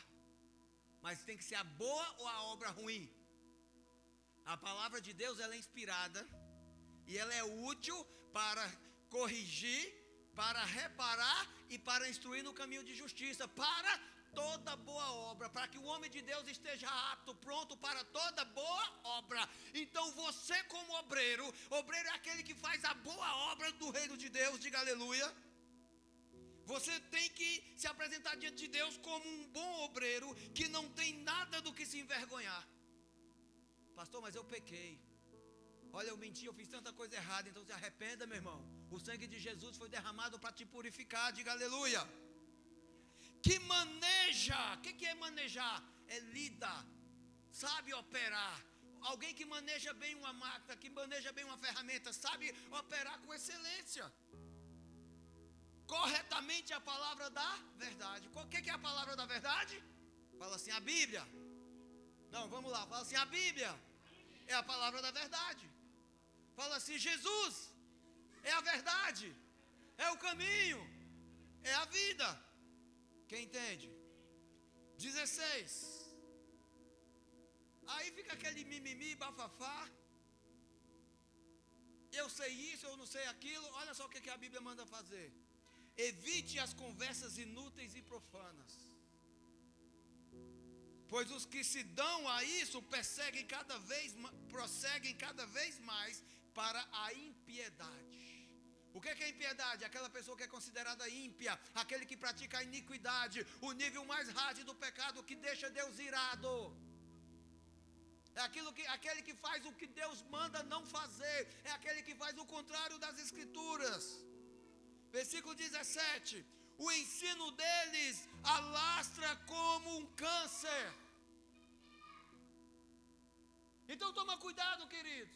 Speaker 1: Mas tem que ser a boa ou a obra ruim? A palavra de Deus, ela é inspirada e ela é útil para corrigir, para reparar e para instruir no caminho de justiça, para toda boa obra, para que o homem de Deus esteja apto, pronto para toda boa obra. Então você como obreiro é aquele que faz a boa obra do reino de Deus, diga aleluia. Você tem que se apresentar diante de Deus como um bom obreiro, que não tem nada do que se envergonhar. Pastor, mas eu pequei. Olha, eu menti, eu fiz tanta coisa errada, então se arrependa, meu irmão. O sangue de Jesus foi derramado para te purificar, diga aleluia. Que maneja, o que é manejar? É lida, sabe operar. Alguém que maneja bem uma máquina, que maneja bem uma ferramenta, sabe operar com excelência. Corretamente a palavra da verdade. O que é a palavra da verdade? Fala assim, a Bíblia. Não, vamos lá, fala assim, a Bíblia é a palavra da verdade. Fala assim, Jesus é a verdade, é o caminho, é a vida. Quem entende? 16. Aí fica aquele mimimi, bafafá. Eu sei isso, eu não sei aquilo. Olha só o que a Bíblia manda fazer. Evite as conversas inúteis e profanas, pois os que se dão a isso prosseguem cada vez mais para a impiedade. O que é impiedade? Aquela pessoa que é considerada ímpia, aquele que pratica a iniquidade, o nível mais hard do pecado que deixa Deus irado. É aquele que faz o que Deus manda não fazer, é aquele que faz o contrário das Escrituras. Versículo 17, o ensino deles alastra como um câncer. Então toma cuidado, queridos,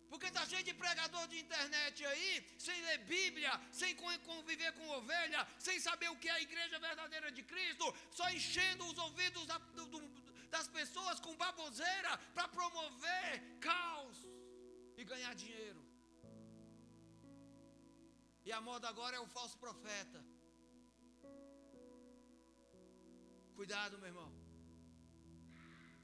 Speaker 1: porque está cheio de pregador de internet aí, sem ler Bíblia, sem conviver com ovelha, sem saber o que é a igreja verdadeira de Cristo, só enchendo os ouvidos das pessoas com baboseira para promover caos e ganhar dinheiro. E a moda agora é o falso profeta. Cuidado, meu irmão.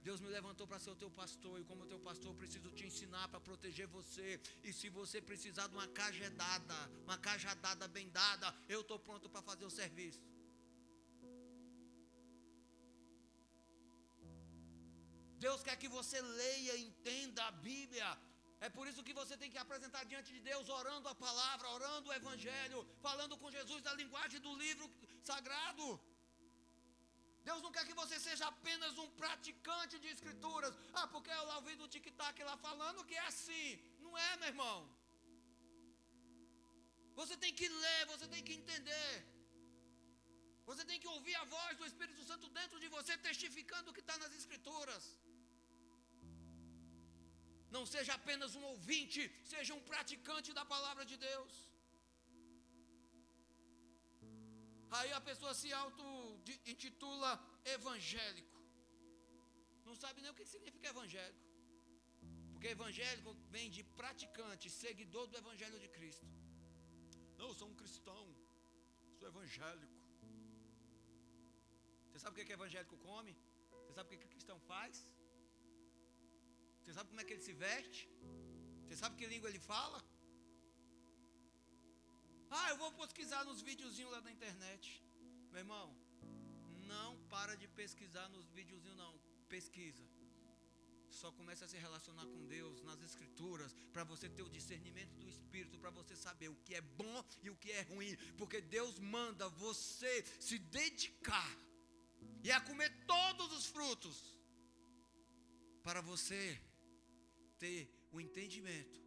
Speaker 1: Deus me levantou para ser o teu pastor, e como teu pastor eu preciso te ensinar para proteger você. E se você precisar de uma cajadada bem dada, eu estou pronto para fazer o serviço. Deus quer que você leia e entenda a Bíblia. É por isso que você tem que apresentar diante de Deus, orando a palavra, orando o Evangelho, falando com Jesus da linguagem do livro sagrado. Deus não quer que você seja apenas um praticante de Escrituras. Porque eu lá ouvi do tic-tac lá falando que é assim. Não é, meu irmão. Você tem que ler, você tem que entender. Você tem que ouvir a voz do Espírito Santo dentro de você, testificando o que está nas Escrituras. Não seja apenas um ouvinte, seja um praticante da palavra de Deus. Aí a pessoa se auto-intitula evangélico. Não sabe nem o que significa evangélico. Porque evangélico vem de praticante, seguidor do Evangelho de Cristo. Não, eu sou um cristão, sou evangélico. Você sabe o que evangélico come? Você sabe o que cristão faz? Você sabe como é que ele se veste? Você sabe que língua ele fala? Eu vou pesquisar nos videozinhos lá da internet. Meu irmão, não para de pesquisar nos videozinhos não. Pesquisa. Só começa a se relacionar com Deus nas Escrituras, para você ter o discernimento do Espírito, para você saber o que é bom e o que é ruim. Porque Deus manda você se dedicar e a comer todos os frutos, para você ter o entendimento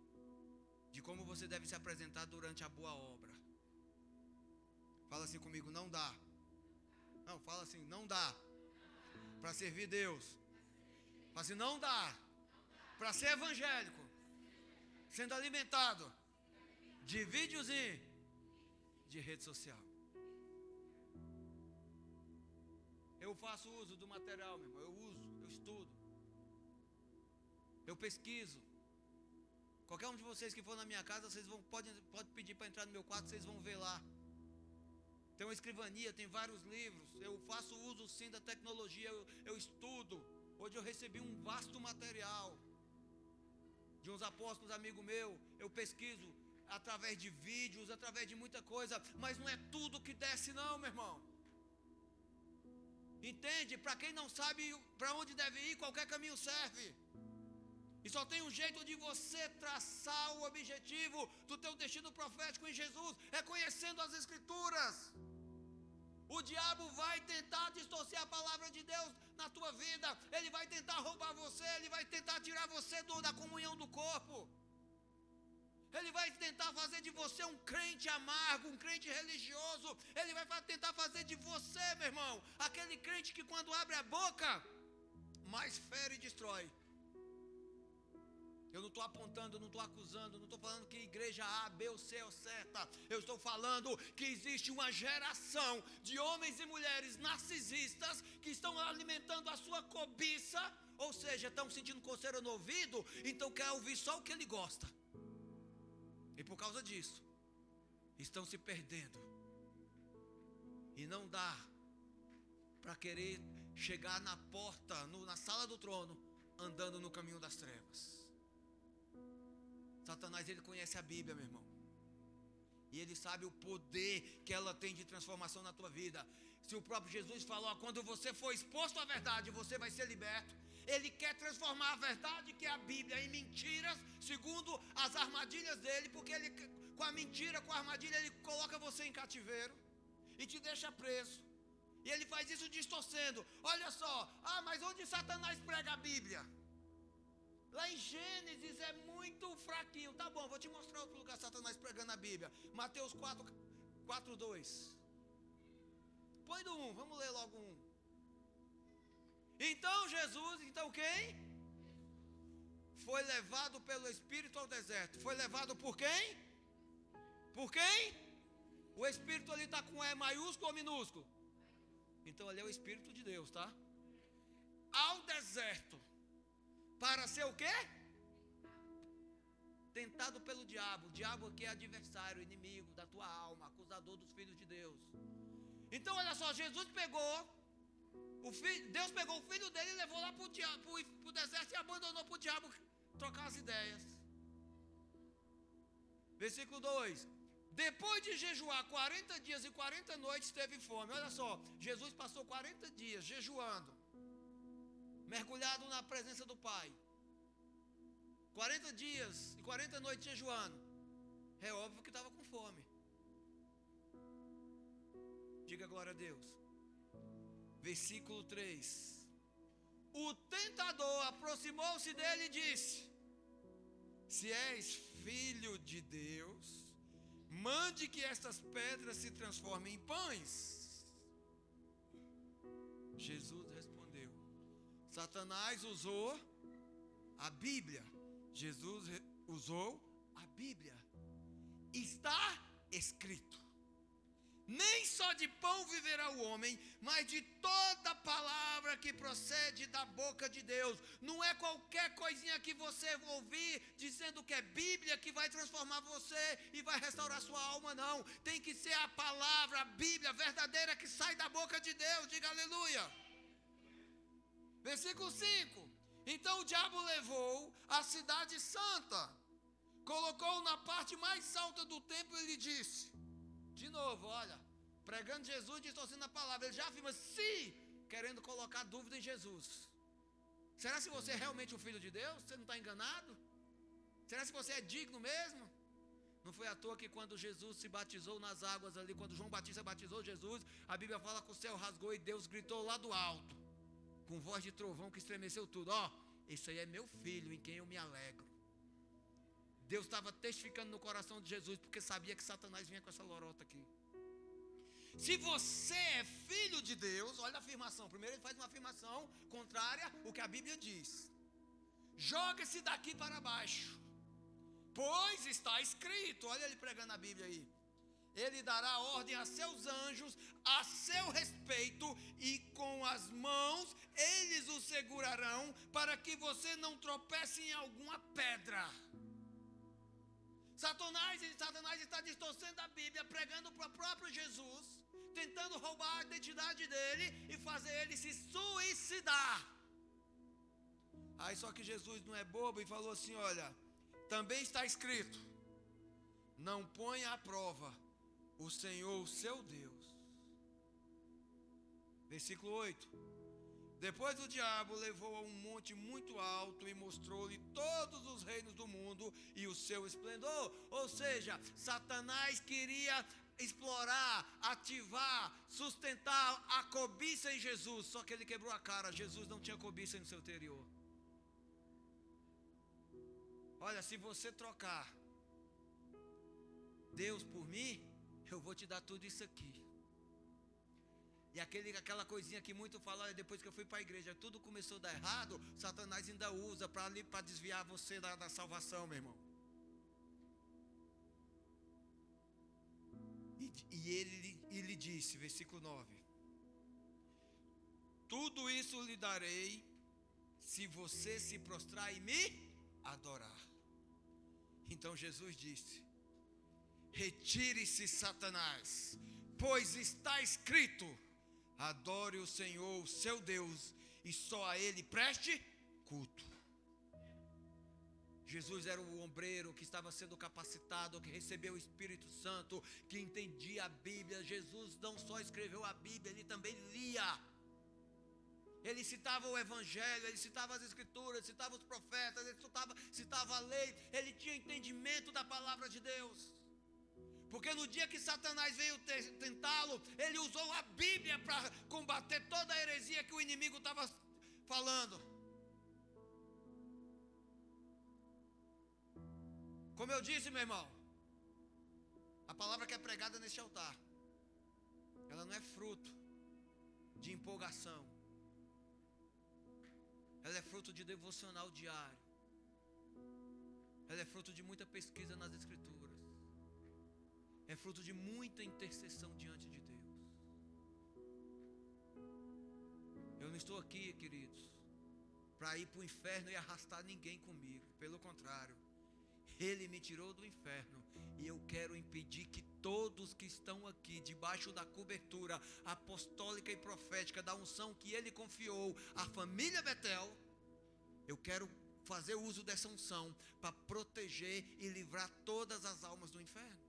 Speaker 1: de como você deve se apresentar durante a boa obra. Fala assim comigo, não dá. Não, fala assim, não dá para servir Deus. Fala assim, não dá para ser evangélico, sendo alimentado de videozinho de rede social. Eu faço uso do material, meu irmão. Eu estudo. Eu pesquiso. Qualquer um de vocês que for na minha casa, vocês pode pedir para entrar no meu quarto, vocês vão ver lá. Tem uma escrivania, tem vários livros. Eu faço uso sim da tecnologia, eu estudo. Hoje eu recebi um vasto material de uns apóstolos amigos meus. Eu pesquiso através de vídeos, através de muita coisa. Mas não é tudo que desce não, meu irmão. Entende? Para quem não sabe para onde deve ir, qualquer caminho serve. E só tem um jeito de você traçar o objetivo do teu destino profético em Jesus, é conhecendo as Escrituras. O diabo vai tentar distorcer a palavra de Deus na tua vida. Ele vai tentar roubar você, ele vai tentar tirar você da comunhão do corpo. Ele vai tentar fazer de você um crente amargo, um crente religioso. Ele vai tentar fazer de você, meu irmão, aquele crente que quando abre a boca, mais fere e destrói. Eu não estou apontando, não estou acusando, não estou falando que igreja A, B ou C é certa. Eu estou falando que existe uma geração de homens e mulheres narcisistas que estão alimentando a sua cobiça, ou seja, estão sentindo coceira no ouvido, então quer ouvir só o que ele gosta. E por causa disso, estão se perdendo. E não dá para querer chegar na porta, na sala do trono, andando no caminho das trevas. Satanás, ele conhece a Bíblia, meu irmão. E ele sabe o poder que ela tem de transformação na tua vida. Se o próprio Jesus falou, quando você for exposto à verdade, você vai ser liberto. Ele quer transformar a verdade, que é a Bíblia, em mentiras, segundo as armadilhas dele, porque ele, com a mentira, com a armadilha, ele coloca você em cativeiro e te deixa preso. E ele faz isso distorcendo. Olha só, mas onde Satanás prega a Bíblia? Lá em Gênesis é muito fraquinho. Tá bom, vou te mostrar outro lugar Satanás pregando a Bíblia. Mateus 4:2. Põe do 1, vamos ler logo 1. Então Jesus, quem? Foi levado pelo Espírito ao deserto. Foi levado por quem? Por quem? O Espírito ali está com E maiúsculo ou minúsculo? Então ali é o Espírito de Deus, tá? Ao deserto. Para ser o quê? Tentado pelo diabo. O diabo aqui é adversário, inimigo da tua alma, acusador dos filhos de Deus. Então olha só, Jesus pegou Deus pegou o filho dele e levou lá para o deserto e abandonou para o diabo trocar as ideias. Versículo 2. Depois de jejuar 40 dias e 40 noites, teve fome. Olha só, Jesus passou 40 dias jejuando, mergulhado na presença do Pai. 40 dias e 40 noites jejuando. É óbvio que estava com fome. Diga glória a Deus. Versículo 3. O tentador aproximou-se dele e disse: se és filho de Deus, mande que estas pedras se transformem em pães. Jesus respondeu. Satanás usou a Bíblia. Jesus usou a Bíblia. Está escrito: nem só de pão viverá o homem, mas de toda palavra que procede da boca de Deus. Não é qualquer coisinha que você ouvir dizendo que é Bíblia que vai transformar você e vai restaurar sua alma, não. Tem que ser a palavra, a Bíblia verdadeira que sai da boca de Deus. Diga aleluia. Versículo 5. Então o diabo levou a cidade santa, colocou-o na parte mais alta do templo e lhe disse, de novo, olha, pregando Jesus, distorcendo a palavra, ele já afirma se, querendo colocar dúvida em Jesus. Será se você é realmente o filho de Deus? Você não está enganado? Será se você é digno mesmo? Não foi à toa que quando Jesus se batizou nas águas ali, quando João Batista batizou Jesus, a Bíblia fala que o céu rasgou e Deus gritou lá do alto, com voz de trovão que estremeceu tudo, esse aí é meu filho em quem eu me alegro. Deus estava testificando no coração de Jesus, porque sabia que Satanás vinha com essa lorota aqui. Se você é filho de Deus, olha a afirmação, primeiro ele faz uma afirmação contrária ao que a Bíblia diz. Joga-se daqui para baixo, pois está escrito, olha ele pregando a Bíblia aí. Ele dará ordem a seus anjos a seu respeito, e com as mãos eles o segurarão, para que você não tropece em alguma pedra. Satanás está distorcendo a Bíblia, pregando para o próprio Jesus, tentando roubar a identidade dele e fazer ele se suicidar. Aí só que Jesus não é bobo e falou assim, olha, também está escrito, não ponha à prova o Senhor, o seu Deus. Versículo 8. Depois o diabo levou a um monte muito alto e mostrou-lhe todos os reinos do mundo e o seu esplendor. Ou seja, Satanás queria explorar, ativar, sustentar a cobiça em Jesus. Só que ele quebrou a cara. Jesus não tinha cobiça no seu interior. Olha, se você trocar Deus por mim, eu vou te dar tudo isso aqui. E aquela coisinha que muito fala, depois que eu fui para a igreja, tudo começou a dar errado, Satanás ainda usa para desviar você da salvação, meu irmão. E ele disse, versículo 9: tudo isso lhe darei, se você se prostrar e me adorar. Então Jesus disse: retire-se, Satanás, pois está escrito: adore o Senhor, o seu Deus, e só a Ele preste culto. Jesus era o ombreiro que estava sendo capacitado, que recebeu o Espírito Santo, que entendia a Bíblia. Jesus não só escreveu a Bíblia, ele também lia. Ele citava o Evangelho, ele citava as Escrituras, citava os profetas, ele citava a lei. Ele tinha entendimento da palavra de Deus. Porque no dia que Satanás veio tentá-lo, ele usou a Bíblia para combater toda a heresia que o inimigo estava falando. Como eu disse, meu irmão, a palavra que é pregada neste altar, ela não é fruto de empolgação. Ela é fruto de devocional diário. Ela é fruto de muita pesquisa nas Escrituras. É fruto de muita intercessão diante de Deus. Eu não estou aqui, queridos, para ir para o inferno e arrastar ninguém comigo. Pelo contrário, Ele me tirou do inferno. E eu quero impedir que todos que estão aqui, debaixo da cobertura apostólica e profética da unção que Ele confiou à família Betel, eu quero fazer uso dessa unção para proteger e livrar todas as almas do inferno.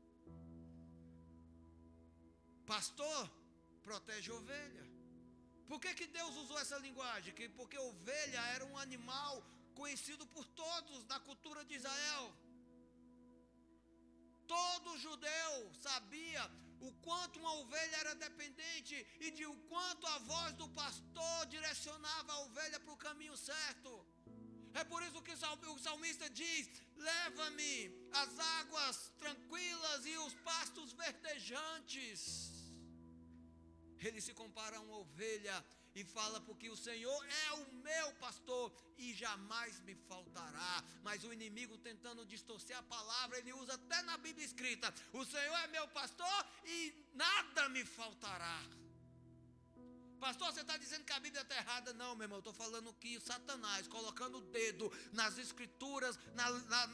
Speaker 1: Pastor, protege a ovelha. Por que Deus usou essa linguagem? Porque ovelha era um animal conhecido por todos na cultura de Israel. Todo judeu sabia o quanto uma ovelha era dependente e de o quanto a voz do pastor direcionava a ovelha para o caminho certo. É por isso que o salmista diz: leva-me às águas tranquilas e os pastos verdejantes. Ele se compara a uma ovelha e fala: porque o Senhor é o meu pastor e jamais me faltará. Mas o inimigo, tentando distorcer a palavra, ele usa até na Bíblia escrita: o Senhor é meu pastor e nada me faltará. Pastor, você está dizendo que a Bíblia está errada? Não, meu irmão, eu estou falando que Satanás, colocando o dedo nas Escrituras,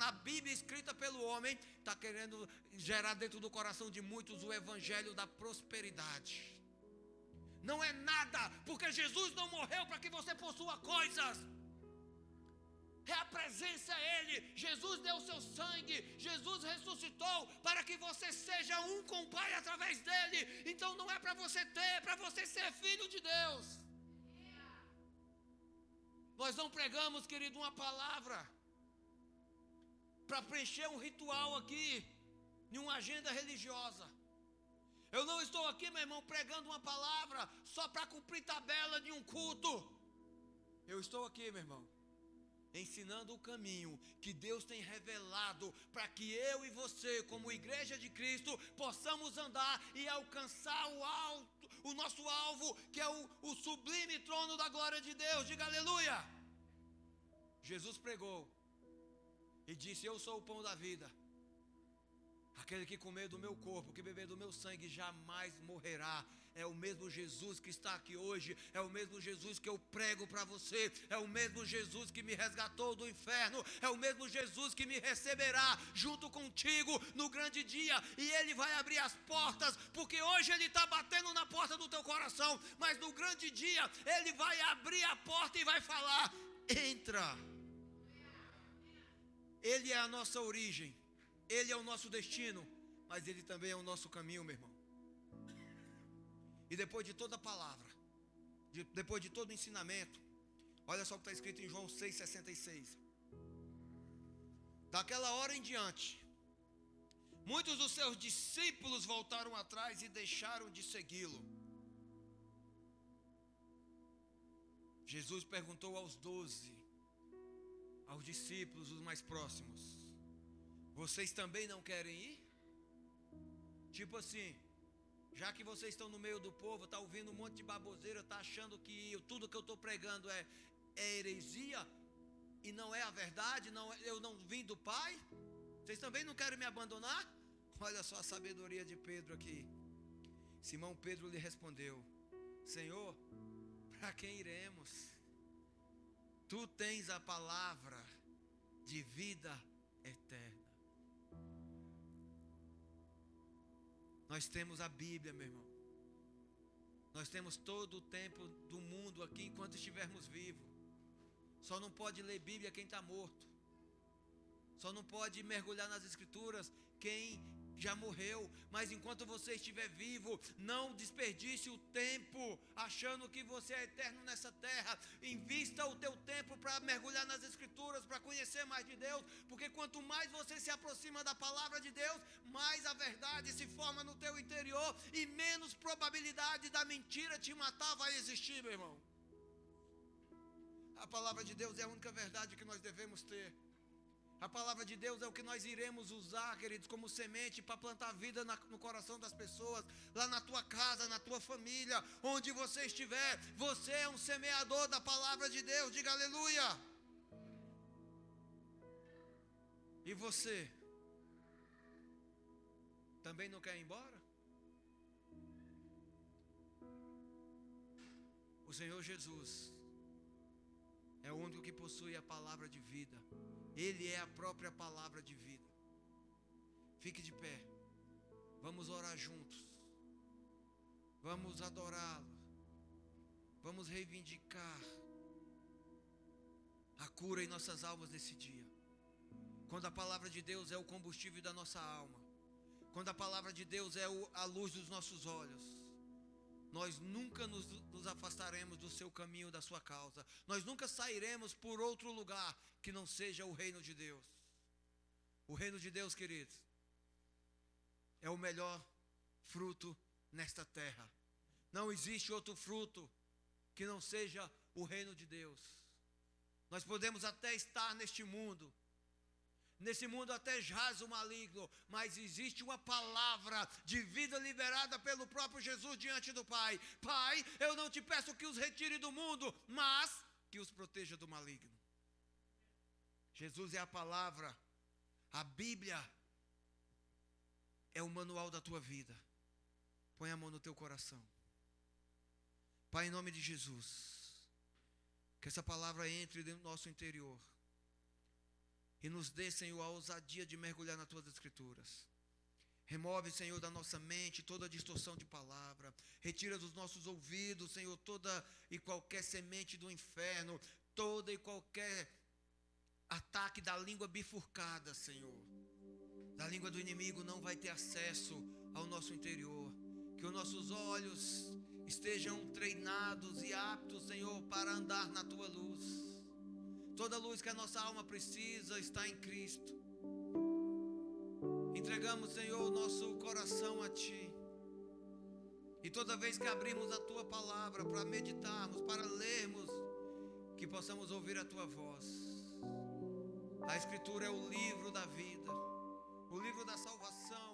Speaker 1: na Bíblia escrita pelo homem, está querendo gerar dentro do coração de muitos o evangelho da prosperidade. Não é nada, porque Jesus não morreu para que você possua coisas. É a presença a Ele. Jesus deu o seu sangue, Jesus ressuscitou para que você seja um com o Pai através dele. Então não é para você ter, é para você ser filho de Deus. Nós não pregamos, querido, uma palavra para preencher um ritual aqui, em uma agenda religiosa. Eu não estou aqui, meu irmão, pregando uma palavra só para cumprir tabela de um culto. Eu estou aqui, meu irmão, ensinando o caminho que Deus tem revelado para que eu e você, como igreja de Cristo, possamos andar e alcançar o nosso alvo, que é o sublime trono da glória de Deus. Diga aleluia. Jesus pregou e disse: eu sou o pão da vida. Aquele que comer do meu corpo, que beber do meu sangue, jamais morrerá. É o mesmo Jesus que está aqui hoje, é o mesmo Jesus que eu prego para você, é o mesmo Jesus que me resgatou do inferno, é o mesmo Jesus que me receberá junto contigo no grande dia, e Ele vai abrir as portas, porque hoje Ele está batendo na porta do teu coração, mas no grande dia Ele vai abrir a porta e vai falar: entra. Ele é a nossa origem, Ele é o nosso destino, mas Ele também é o nosso caminho, meu irmão. E depois de toda a palavra, depois de todo o ensinamento, olha só o que está escrito em João 6,66. Daquela hora em diante, muitos dos seus discípulos voltaram atrás e deixaram de segui-lo. Jesus perguntou aos 12, aos discípulos, os mais próximos: vocês também não querem ir? Tipo assim, já que vocês estão no meio do povo, está ouvindo um monte de baboseira, está achando que tudo que eu estou pregando é heresia, e não é a verdade, eu não vim do Pai, vocês também não querem me abandonar? Olha só a sabedoria de Pedro aqui. Simão Pedro lhe respondeu: Senhor, para quem iremos? Tu tens a palavra de vida eterna. Nós temos a Bíblia, meu irmão. Nós temos todo o tempo do mundo aqui enquanto estivermos vivos. Só não pode ler Bíblia quem está morto. Só não pode mergulhar nas Escrituras quem já morreu. Mas enquanto você estiver vivo, não desperdice o tempo achando que você é eterno nessa terra. Invista o teu tempo para mergulhar nas Escrituras, para conhecer mais de Deus, porque quanto mais você se aproxima da palavra de Deus, mais a verdade se forma no teu interior e menos probabilidade da mentira te matar vai existir, meu irmão. A palavra de Deus é a única verdade que nós devemos ter. A palavra de Deus é o que nós iremos usar, queridos, como semente para plantar vida no coração das pessoas, lá na tua casa, na tua família, onde você estiver. Você é um semeador da palavra de Deus, diga aleluia. E você também não quer ir embora? O Senhor Jesus é o único que possui a palavra de vida. Ele é a própria palavra de vida. Fique de pé. Vamos orar juntos. Vamos adorá-lo. Vamos reivindicar a cura em nossas almas nesse dia. Quando a palavra de Deus é o combustível da nossa alma, quando a palavra de Deus é a luz dos nossos olhos, nós nunca nos afastaremos do seu caminho, da sua causa. Nós nunca sairemos por outro lugar que não seja o reino de Deus. O reino de Deus, queridos, é o melhor fruto nesta terra. Não existe outro fruto que não seja o reino de Deus. Nós podemos até estar neste mundo. Nesse mundo até jaz o maligno, mas existe uma palavra de vida liberada pelo próprio Jesus diante do Pai. Pai, eu não te peço que os retire do mundo, mas que os proteja do maligno. Jesus é a palavra, a Bíblia é o manual da tua vida. Põe a mão no teu coração. Pai, em nome de Jesus, que essa palavra entre no nosso interior e nos dê, Senhor, a ousadia de mergulhar nas tuas Escrituras. Remove, Senhor, da nossa mente toda a distorção de palavra. Retira dos nossos ouvidos, Senhor, toda e qualquer semente do inferno, toda e qualquer ataque da língua bifurcada, Senhor. Da língua do inimigo não vai ter acesso ao nosso interior. Que os nossos olhos estejam treinados e aptos, Senhor, para andar na tua luz. Toda luz que a nossa alma precisa está em Cristo. Entregamos, Senhor, o nosso coração a Ti. E toda vez que abrimos a Tua palavra para meditarmos, para lermos, que possamos ouvir a Tua voz. A Escritura é o livro da vida, o livro da salvação.